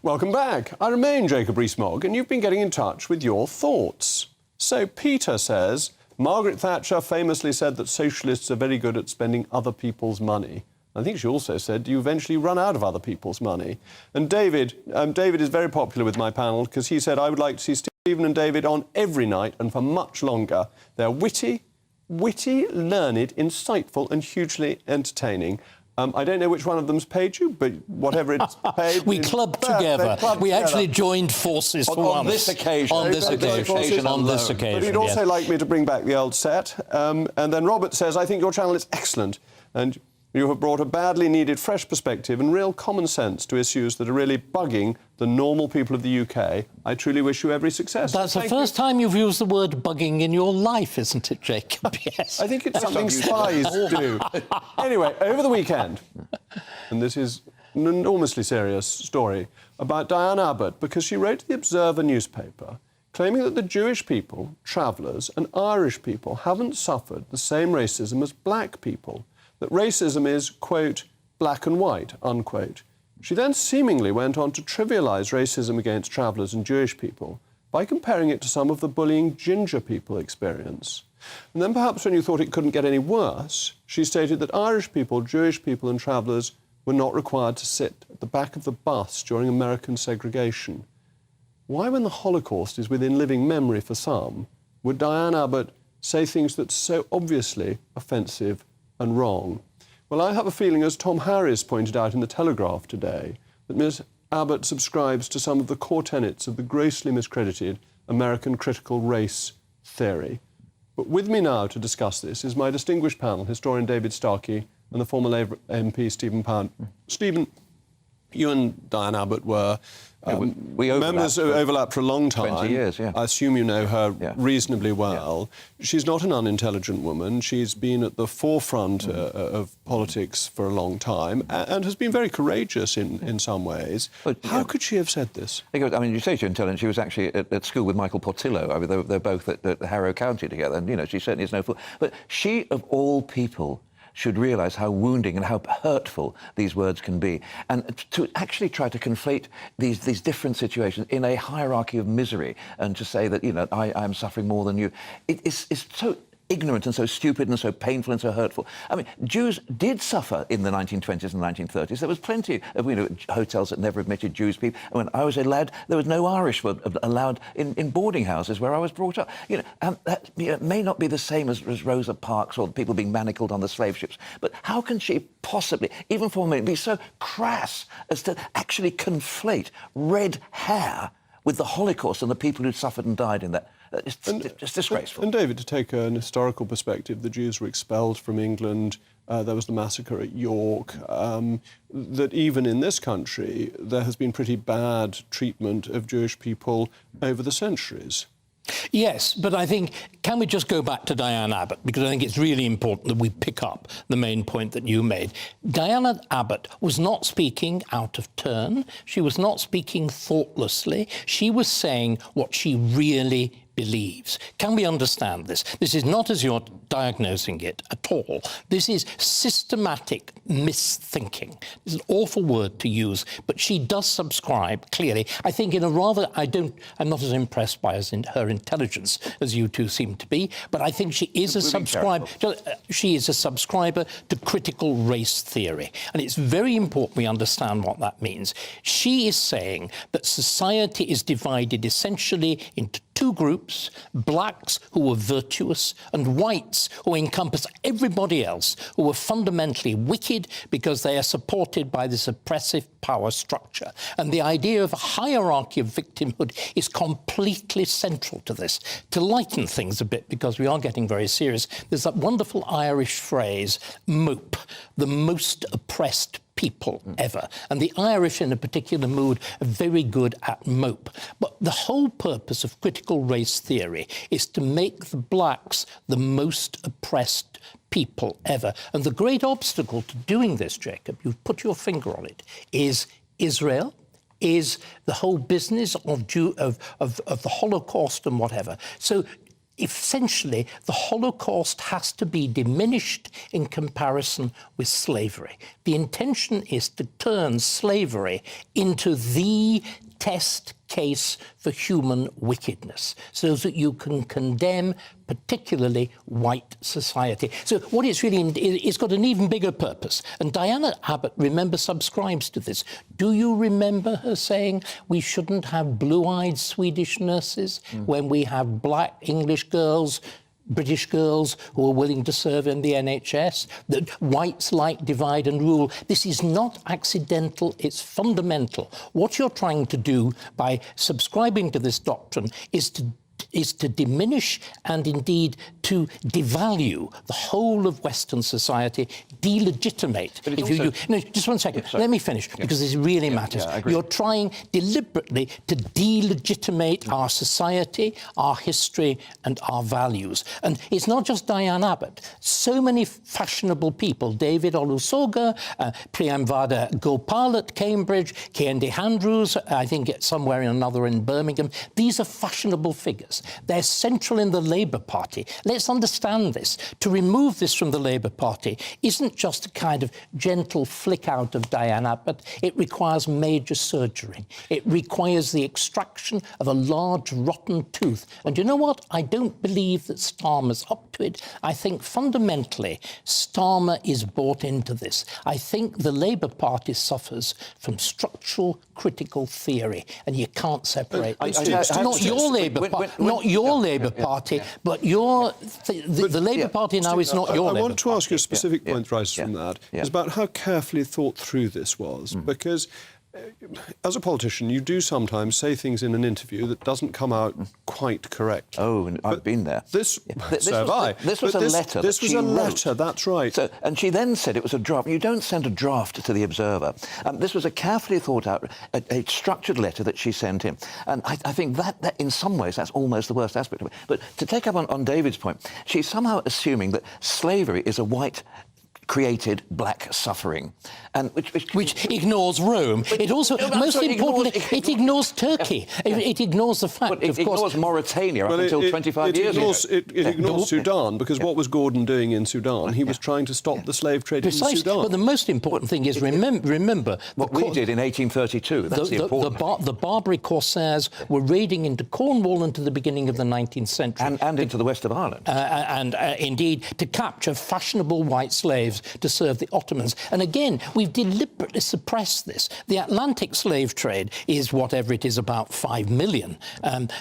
Welcome back. I remain Jacob Rees-Mogg, and you've been getting in touch with your thoughts. So Peter says, Margaret Thatcher famously said that socialists are very good at spending other people's money. I think she also said you eventually run out of other people's money. And David is very popular with my panel because he said, I would like to see Stephen and David on every night and for much longer. They're witty, learned, insightful and hugely entertaining. I don't know which one of them's paid you, but whatever it's paid... We clubbed together. We actually joined forces for once. On this occasion. On this occasion. On this occasion, But he'd also like me to bring back the old set. And then Robert says, I think your channel is excellent and you have brought a badly needed fresh perspective and real common sense to issues that are really bugging the normal people of the UK. I truly wish you every success. That's the first time you've used the word bugging in your life, isn't it, Jacob? Yes. I think it's something spies do. Anyway, over the weekend, and this is an enormously serious story, about Diane Abbott, because she wrote to the Observer newspaper claiming that the Jewish people, travellers and Irish people haven't suffered the same racism as black people, that racism is, quote, black and white, unquote. She then seemingly went on to trivialise racism against travellers and Jewish people by comparing it to some of the bullying ginger people experience. And then perhaps when you thought it couldn't get any worse, she stated that Irish people, Jewish people and travellers were not required to sit at the back of the bus during American segregation. Why, when the Holocaust is within living memory for some, would Diane Abbott say things that's so obviously offensive and wrong? Well, I have a feeling, as Tom Harris pointed out in The Telegraph today, that Ms. Abbott subscribes to some of the core tenets of the grossly miscredited American critical race theory. But with me now to discuss this is my distinguished panel, historian David Starkey and the former Labour MP Stephen Pound. Stephen, you and Diane Abbott were members who overlapped for a long time. 20 years, yeah. I assume you know her reasonably well. Yeah. She's not an unintelligent woman. She's been at the forefront of politics for a long time and has been very courageous in some ways. But, how could she have said this? I mean, you say she's intelligent. She was actually at school with Michael Portillo. I mean, they're both at Harrow County together, and, you know, she certainly is no fool. But she, of all people, should realise how wounding and how hurtful these words can be. And to actually try to conflate these different situations in a hierarchy of misery and to say that, you know, I am suffering more than you, it's so ignorant and so stupid and so painful and so hurtful. I mean, Jews did suffer in the 1920s and 1930s. There was plenty of, you know, hotels that never admitted Jewish people. And when I was a lad, there was no Irish allowed in boarding houses where I was brought up. You know, and that, you know, may not be the same as Rosa Parks or people being manacled on the slave ships. But how can she possibly, even for a minute, be so crass as to actually conflate red hair with the Holocaust and the people who suffered and died in that. It's disgraceful. And David, to take an historical perspective, the Jews were expelled from England. There was the massacre at York. That even in this country, there has been pretty bad treatment of Jewish people over the centuries. Yes, but I think, can we just go back to Diane Abbott? Because I think it's really important that we pick up the main point that you made. Diane Abbott was not speaking out of turn. She was not speaking thoughtlessly. She was saying what she really believes. Can we understand this? This is not as you're diagnosing it at all. This is systematic misthinking. It's an awful word to use, but she does subscribe clearly. I think in a rather, I'm not as impressed by her intelligence as you two seem to be, but I think she is a subscriber. She is a subscriber to critical race theory, and it's very important we understand what that means. She is saying that society is divided essentially into two groups, blacks who are virtuous and whites who encompass everybody else who are fundamentally wicked because they are supported by this oppressive power structure. And the idea of a hierarchy of victimhood is completely central to this. To lighten things a bit, because we are getting very serious, there's that wonderful Irish phrase, mope, the most oppressed people ever. And the Irish, in a particular mood, are very good at mope. But the whole purpose of critical race theory is to make the blacks the most oppressed people ever. And the great obstacle to doing this, Jacob, you've put your finger on it, is Israel, is the whole business of the Holocaust and whatever. So essentially, the Holocaust has to be diminished in comparison with slavery. The intention is to turn slavery into the test case for human wickedness, so that you can condemn particularly white society. So what it's really, it's got an even bigger purpose. And Diane Abbott, remember, subscribes to this. Do you remember her saying we shouldn't have blue-eyed Swedish nurses when we have black English girls, British girls who are willing to serve in the NHS, that whites like divide and rule? This is not accidental, it's fundamental. What you're trying to do by subscribing to this doctrine is to diminish and indeed to devalue the whole of Western society, delegitimate. No, just one second. Let me finish, because this really matters. You're trying deliberately to delegitimate our society, our history, and our values. And it's not just Diane Abbott. So many fashionable people, David Olusoga, Priyamvada Gopal at Cambridge, Kendi Andrews, I think somewhere in another in Birmingham. These are fashionable figures. They're central in the Labour Party. Let's understand this. To remove this from the Labour Party isn't just a kind of gentle flick out of Diane Abbott. It requires major surgery. It requires the extraction of a large rotten tooth. And you know what? I don't believe that Starmer's up to it. I think fundamentally Starmer is bought into this. I think the Labour Party suffers from structural critical theory, and you can't separate this. Not your Labour Party. Not your Labour Party, but the Labour Party now is not your Labour Party. I want to ask you a specific point arises from that. It's about how carefully thought through this was, because as a politician, you do sometimes say things in an interview that doesn't come out quite correct. Oh, I've been there. This was a letter. This was a letter, that's right. So, and she then said it was a draft. You don't send a draft to the Observer. This was a carefully thought out, a structured letter that she sent him. And I think that in some ways, that's almost the worst aspect of it. But to take up on David's point, she's somehow assuming that slavery is a white created black suffering, and which ignores Rome. It also, most importantly, it ignores Turkey. It ignores the fact, it ignores Mauritania up until 25 years ago. It ignores Sudan, because what was Gordon doing in Sudan? He was trying to stop the slave trade in Sudan. But the most important thing is remember what we did in 1832. That's the important. The Barbary corsairs were raiding into Cornwall into the beginning of the 19th century, and into the west of Ireland, and indeed to capture fashionable white slaves to serve the Ottomans. And again, we've deliberately suppressed this. The Atlantic slave trade is whatever it is, about 5 million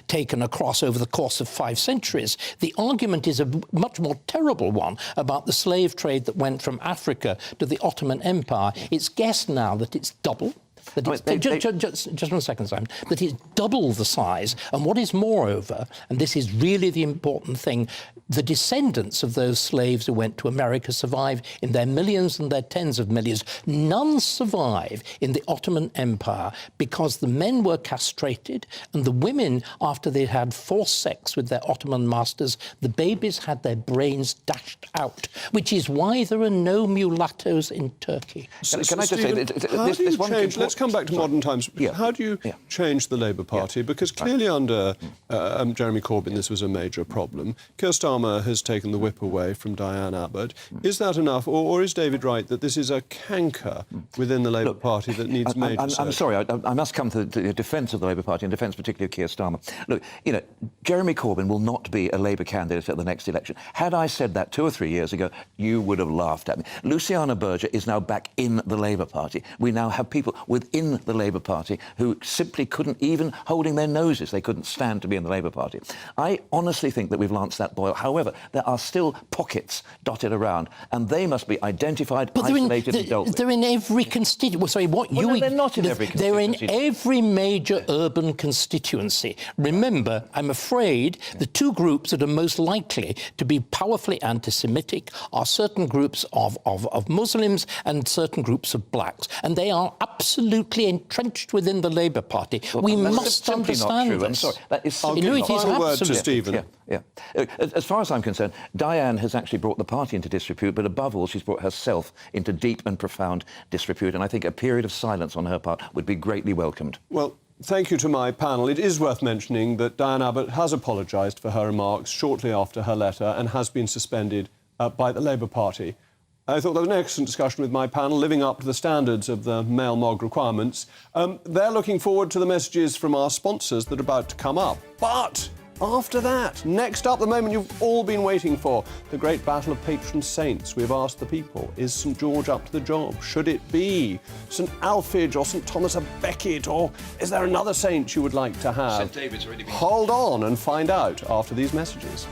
taken across over the course of 5 centuries. The argument is a much more terrible one about the slave trade that went from Africa to the Ottoman Empire. It's guessed now that it's double. Just 1 second, Simon. That it's double the size. And what is moreover, and this is really the important thing, the descendants of those slaves who went to America survive in their millions and their tens of millions. None survive in the Ottoman Empire because the men were castrated and the women, after they had forced sex with their Ottoman masters, the babies had their brains dashed out, which is why there are no mulattoes in Turkey. Can I just say, let's come back to modern times. How do you change the Labour Party? Because clearly under Jeremy Corbyn this was a major problem. Keir Starmer has taken the whip away from Diane Abbott. Is that enough, or is David right that this is a canker within the Labour Party that needs major I'm sorry, I must come to the defence of the Labour Party and defence particularly of Keir Starmer. Look, you know, Jeremy Corbyn will not be a Labour candidate at the next election. Had I said that 2 or 3 years ago, you would have laughed at me. Luciana Berger is now back in the Labour Party. We now have people within the Labour Party who simply couldn't, even holding their noses, they couldn't stand to be in the Labour Party. I honestly think that we've lanced that boil. However, there are still pockets dotted around, and they must be identified, isolated and dealt with. They're in every constituency. Well, sorry, they're not in every constituency. They're in every major urban constituency. Remember, I'm afraid the two groups that are most likely to be powerfully anti-Semitic are certain groups of Muslims and certain groups of blacks, and they are absolutely entrenched within the Labour Party. We must understand this. I'm sorry. That is final word to Stephen. Yeah. As far as I'm concerned, Diane has actually brought the party into disrepute, but above all, she's brought herself into deep and profound disrepute, and I think a period of silence on her part would be greatly welcomed. Well, thank you to my panel. It is worth mentioning that Diane Abbott has apologised for her remarks shortly after her letter and has been suspended by the Labour Party. I thought that was an excellent discussion with my panel, living up to the standards of the male Mogg requirements. They're looking forward to the messages from our sponsors that are about to come up. But after that, next up, the moment you've all been waiting for, the great battle of patron saints. We've asked the people, is St George up to the job? Should it be St Alphege or St Thomas of Becket, or is there another saint you would like to have? St David's already been... Hold on and find out after these messages.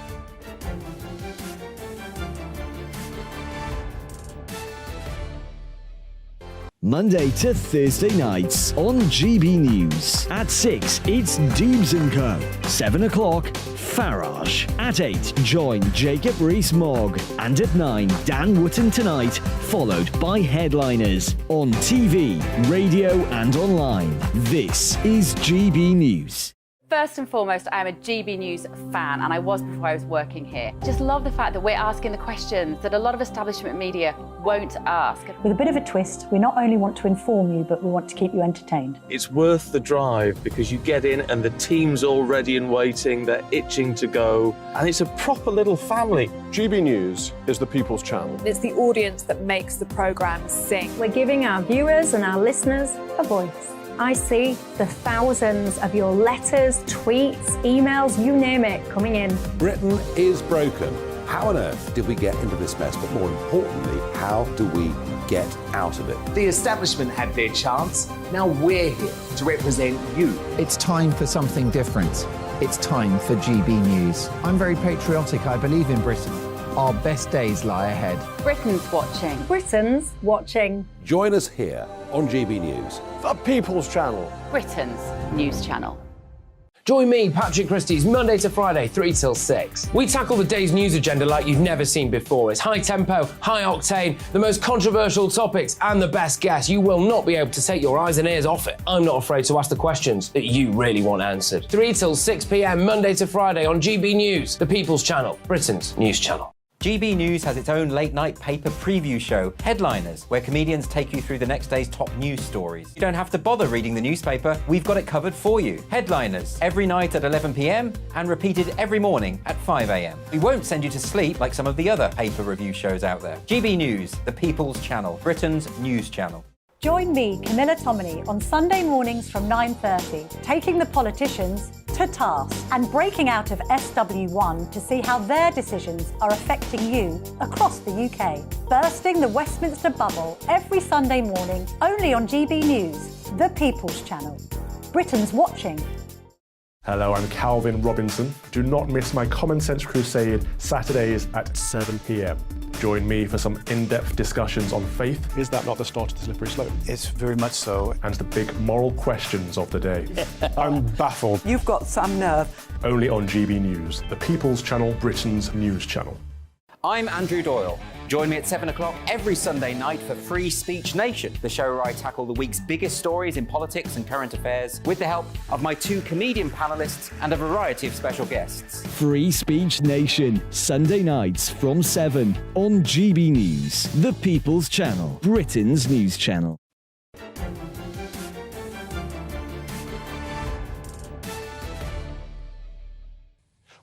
Monday to Thursday nights on GB News. At 6, it's Dubes & Co. 7 o'clock, Farage. At 8, join Jacob Rees-Mogg. And at 9, Dan Wootton Tonight, followed by Headliners. On TV, radio and online. This is GB News. First and foremost, I am a GB News fan, and I was before I was working here. Just love the fact that we're asking the questions that a lot of establishment media won't ask. With a bit of a twist, we not only want to inform you, but we want to keep you entertained. It's worth the drive because you get in and the team's all ready and waiting, they're itching to go, and it's a proper little family. GB News is the People's Channel. It's the audience that makes the programme sing. We're giving our viewers and our listeners a voice. I see the thousands of your letters, tweets, emails, you name it, coming in. Britain is broken. How on earth did we get into this mess? But more importantly, how do we get out of it? The establishment had their chance. Now we're here to represent you. It's time for something different. It's time for GB News. I'm very patriotic. I believe in Britain. Our best days lie ahead. Britain's watching. Britain's watching. Join us here on GB News. The People's Channel. Britain's news channel. Join me, Patrick Christie's, Monday to Friday, 3 till 6. We tackle the day's news agenda like you've never seen before. It's high tempo, high octane, the most controversial topics, and the best guests. You will not be able to take your eyes and ears off it. I'm not afraid to ask the questions that you really want answered. 3 till 6 p.m, Monday to Friday on GB News, the People's Channel, Britain's news channel. GB News has its own late-night paper preview show, Headliners, where comedians take you through the next day's top news stories. You don't have to bother reading the newspaper, we've got it covered for you. Headliners, every night at 11 p.m, and repeated every morning at 5 a.m. We won't send you to sleep like some of the other paper review shows out there. GB News, the People's Channel, Britain's news channel. Join me, Camilla Tominey, on Sunday mornings from 9:30, taking the politicians to task and breaking out of SW1 to see how their decisions are affecting you across the UK. Bursting the Westminster bubble every Sunday morning, only on GB News, the People's Channel. Britain's watching. Hello, I'm Calvin Robinson. Do not miss my Common Sense Crusade Saturdays at 7 p.m. Join me for some in-depth discussions on faith. Is that not the start of the slippery slope? It's very much so. And the big moral questions of the day. I'm baffled. You've got some nerve. Only on GB News, the People's Channel, Britain's news channel. I'm Andrew Doyle. Join me at 7 o'clock every Sunday night for Free Speech Nation, the show where I tackle the week's biggest stories in politics and current affairs with the help of my 2 comedian panellists and a variety of special guests. Free Speech Nation, Sunday nights from 7 on GB News, the People's Channel, Britain's news channel.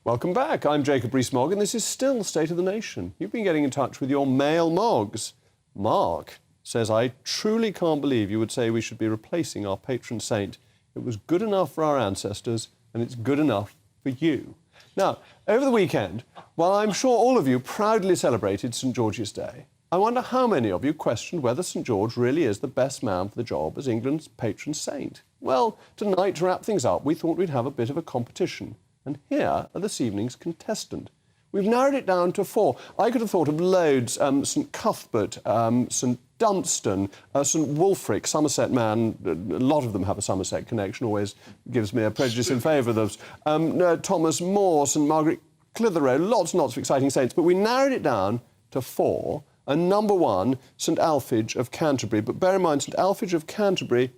Welcome back. I'm Jacob Rees-Mogg, and this is still State of the Nation. You've been getting in touch with your male Moggs. Mark says, I truly can't believe you would say we should be replacing our patron saint. It was good enough for our ancestors, and it's good enough for you. Now, over the weekend, while I'm sure all of you proudly celebrated St George's Day, I wonder how many of you questioned whether St George really is the best man for the job as England's patron saint. Well, tonight, to wrap things up, we thought we'd have a bit of a competition. And here are this evening's contestant. We've narrowed it down to 4. I could have thought of loads. St Cuthbert, St Dunstan, St Wulfric, Somerset man. A lot of them have a Somerset connection, always gives me a prejudice in favour of those. Thomas More, St Margaret Clitheroe, lots and lots of exciting saints. But we narrowed it down to 4. And number 1, St Alphege of Canterbury. But bear in mind, St Alphege of Canterbury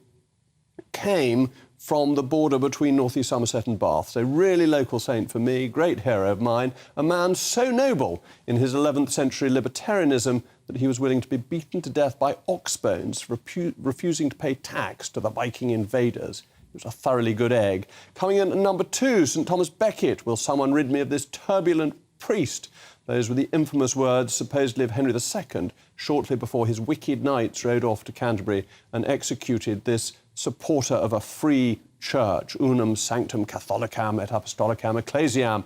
came from the border between North East Somerset and Bath. So really local saint for me, great hero of mine, a man so noble in his 11th century libertarianism that he was willing to be beaten to death by ox bones for refusing to pay tax to the Viking invaders. He was a thoroughly good egg. Coming in at number 2, St Thomas Becket. Will someone rid me of this turbulent priest? Those were the infamous words, supposedly of Henry II, shortly before his wicked knights rode off to Canterbury and executed this supporter of a free church, unum sanctum catholicam et apostolicam ecclesiam.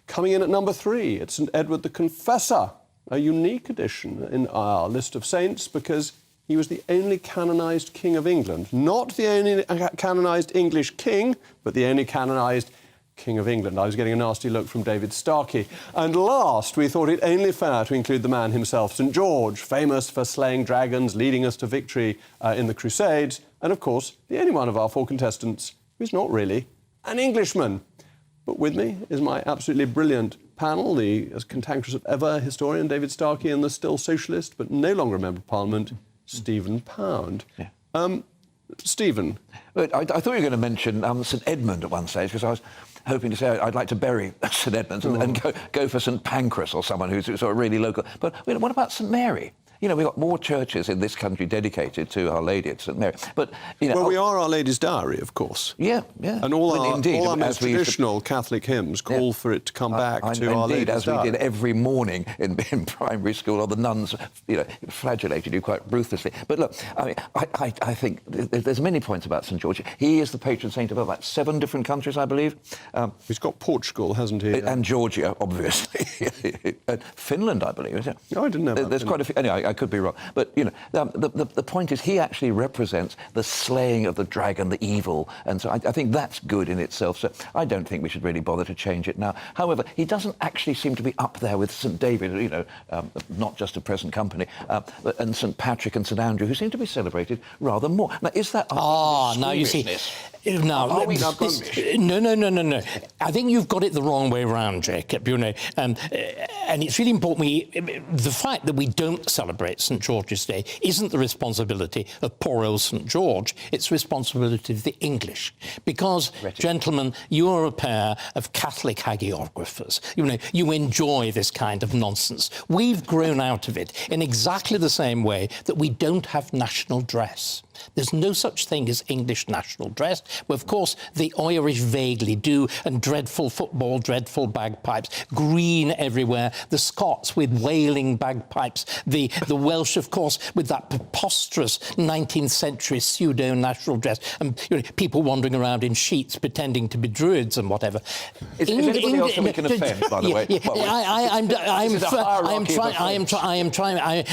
Coming in at number 3, it's St Edward the Confessor, a unique addition in our list of saints because he was the only canonised king of England. Not the only canonised English king, but the only canonised King of England. I was getting a nasty look from David Starkey. And last, we thought it only fair to include the man himself, St George, famous for slaying dragons, leading us to victory in the Crusades, and of course, the only one of our 4 contestants who's not really an Englishman. But with me is my absolutely brilliant panel, the as cantankerous as ever historian David Starkey and the still socialist, but no longer a member of Parliament, Stephen Pound. Yeah. Stephen. I thought you were going to mention St Edmund at one stage, because I was hoping to say I'd like to bury St Edmund and go for St Pancras or someone who's sort of really local. But what about St Mary? You know, we've got more churches in this country dedicated to Our Lady at St Mary. But, you know... Well, we are Our Lady's Diary, of course. Yeah, yeah. And all our most traditional Catholic hymns call for it to come back to Our Lady's as Diary. we did every morning in primary school, or the nuns, you know, flagellated you quite ruthlessly. But look, I mean, I think there's many points about St George. He is the patron saint of about 7 different countries, I believe. He's got Portugal, hasn't he? And Georgia, obviously. And Finland, I believe. Isn't it? No, I didn't know There's quite a few. Anyway, I could be wrong. But, you know, the point is he actually represents the slaying of the dragon, the evil. And so I think that's good in itself. So I don't think we should really bother to change it now. However, he doesn't actually seem to be up there with St David, you know, not just a present company, and St Patrick and St Andrew, who seem to be celebrated rather more. Now, is that... now you see... No, no. I think you've got it the wrong way around, Jacob, you know. And it's really important. The fact that we don't celebrate St George's Day isn't the responsibility of poor old St George. It's the responsibility of the English. Because, gentlemen, you are a pair of Catholic hagiographers. You know, you enjoy this kind of nonsense. We've grown out of it in exactly the same way that we don't have national dress. There's no such thing as English national dress. Well, of course, the Irish vaguely do, and dreadful football, dreadful bagpipes, green everywhere, the Scots with wailing bagpipes, the Welsh, of course, with that preposterous 19th century pseudo-national dress, and you know, people wandering around in sheets pretending to be druids and whatever. Is anybody else that we can offend, by the way?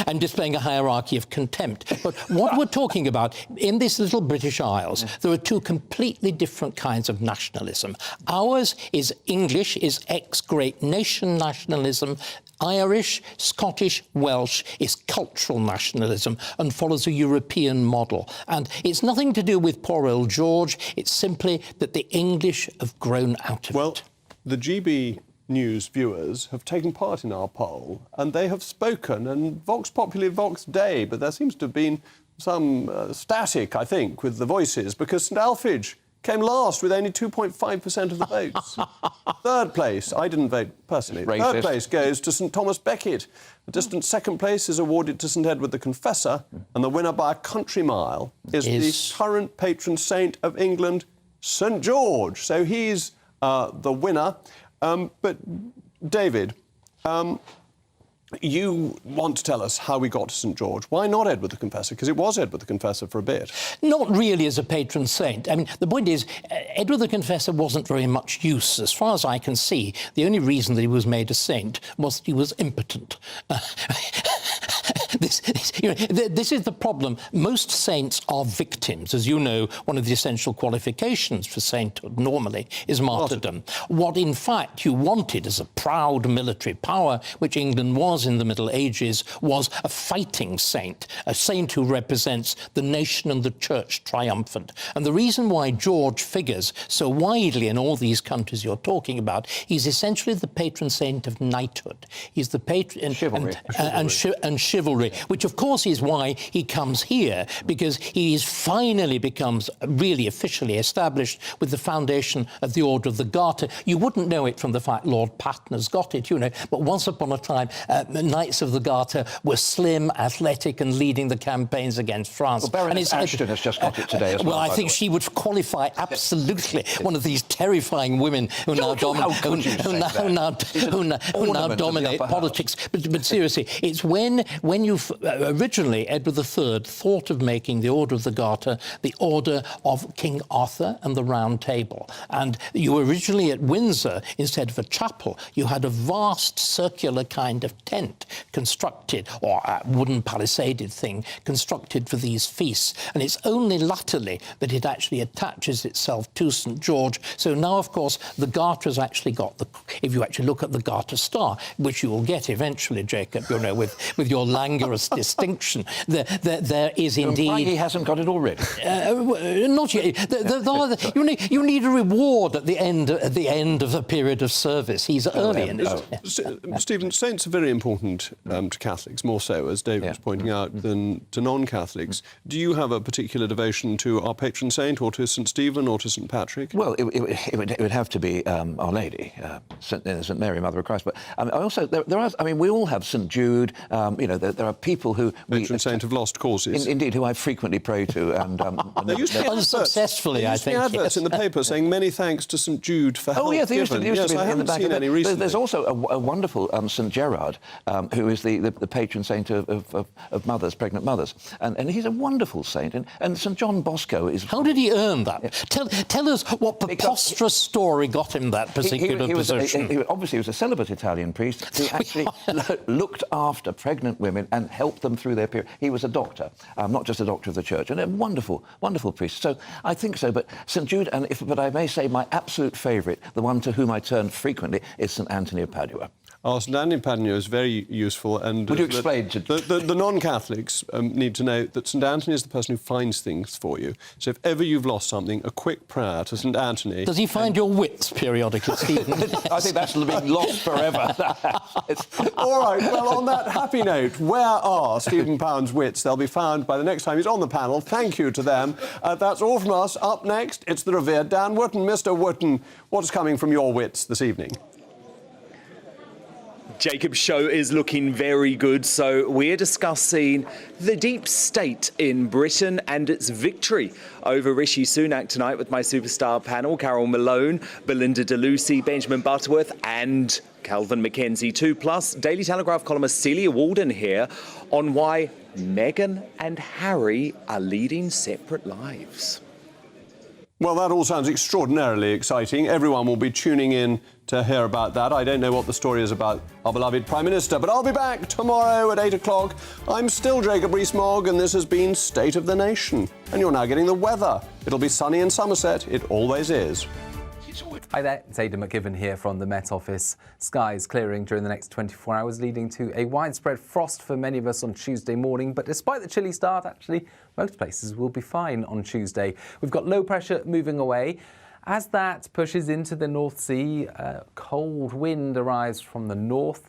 I'm displaying a hierarchy of contempt. But what we're talking about in this little British Isles, there are two completely different kinds of nationalism. Ours is English, is ex-great nation nationalism. Irish, Scottish, Welsh is cultural nationalism and follows a European model. And it's nothing to do with poor old George, it's simply that the English have grown out of it. The GB News viewers have taken part in our poll and they have spoken, and Vox Populi, Vox Dei, but there seems to have been some static, I think, with the voices, because St Alphege came last with only 2.5% of the votes. Third place, I didn't vote personally, third place goes to St Thomas Becket. A distant second place is awarded to St Edward the Confessor, and the winner by a country mile is the current patron saint of England, St George. So he's the winner. But David, you want to tell us how we got to St George. Why not Edward the Confessor? Because it was Edward the Confessor for a bit. Not really as a patron saint. I mean, the point is, Edward the Confessor wasn't very much use. As far as I can see, the only reason that he was made a saint was that he was impotent. This is the problem. Most saints are victims. As you know, one of the essential qualifications for sainthood normally is martyrdom. What, in fact, you wanted as a proud military power, which England was in the Middle Ages, was a fighting saint, a saint who represents the nation and the church triumphant. And the reason why George figures so widely in all these countries you're talking about, he's essentially the patron saint of knighthood. He's the patron... And chivalry, which of course is why he comes here, because he finally becomes really officially established with the foundation of the Order of the Garter. You wouldn't know it from the fact Lord Patton's got it, you know, but once upon a time, Knights of the Garter were slim, athletic and leading the campaigns against France. Well, Baroness Ashton has just got it today as well. Well, I think she would qualify absolutely. One of these terrifying women who now dominate politics. But seriously, it's when you originally Edward III thought of making the Order of the Garter the Order of King Arthur and the Round Table, and you originally at Windsor, instead of a chapel, you had a vast circular kind of tent constructed, or a wooden palisaded thing constructed for these feasts, and it's only latterly that it actually attaches itself to St George. So now, of course, the Garter has actually got the, if you actually look at the Garter Star, which you will get eventually, Jacob, you know, with your languorous distinction, there is indeed... Why he hasn't got it already? Not yet. You need a reward at the end of the period of service. He's early in it. Stephen, saints are very important to Catholics, more so, as David was pointing out, than to non-Catholics. Do you have a particular devotion to our patron saint, or to St Stephen, or to St Patrick? Well, it would have to be Our Lady, St Mary, Mother of Christ. But also, there are. I mean, we all have St Jude. You know, there are people who patron saint of lost causes. Indeed, who I frequently pray to, and there used to be unsuccessfully, I think. Adverts in the paper saying many thanks to St Jude for help. Oh yes, there used to be I haven't seen any recently. There's also a wonderful St Gerard, who is the patron saint of mothers, pregnant mothers, and he's a wonderful saint. And St John Bosco is. How did he earn that? Yeah. Tell us what preposterous story got him that particular position. He obviously was a celibate Italian priest who actually looked after pregnant women and helped them through their period. He was a doctor, not just a doctor of the church, and a wonderful, wonderful priest. So I think so. But St Jude, but I may say my absolute favourite, the one to whom I turn frequently, is St Anthony of Padua. Oh, St Anthony of Padua is very useful. And would you explain to the non-Catholics need to know that St Anthony is the person who finds things for you. So if ever you've lost something, a quick prayer to St Anthony. Does he find your wits periodically, Stephen? I think that's been lost forever. All right. Well, on that happy note, where are Stephen Pound's wits? They'll be found by the next time he's on the panel. Thank you to them. That's all from us. Up next, it's the revered Dan Wootton. Mr. Wootton, what's coming from your wits this evening? Jacob's show is looking very good, so we're discussing the deep state in Britain and its victory over Rishi Sunak tonight with my superstar panel, Carol Malone, Belinda DeLucy, Benjamin Butterworth and Calvin Mackenzie too, plus Daily Telegraph columnist Celia Walden here on why Meghan and Harry are leading separate lives. Well, that all sounds extraordinarily exciting. Everyone will be tuning in to hear about that. I don't know what the story is about our beloved Prime Minister, but I'll be back tomorrow at 8 o'clock. I'm still Jacob Rees-Mogg, and this has been State of the Nation. And you're now getting the weather. It'll be sunny in Somerset. It always is. Hi there, it's Aidan McGibbon here from the Met Office. Skies clearing during the next 24 hours, leading to a widespread frost for many of us on Tuesday morning. But despite the chilly start, actually, most places will be fine on Tuesday. We've got low pressure moving away. As that pushes into the North Sea, cold wind arrives from the north.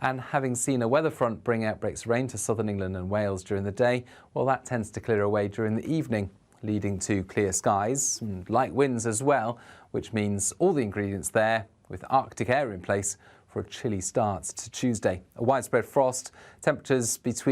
And having seen a weather front bring outbreaks of rain to southern England and Wales during the day, well, that tends to clear away during the evening, leading to clear skies and light winds as well, which means all the ingredients there with Arctic air in place for a chilly start to Tuesday. A widespread frost, temperatures between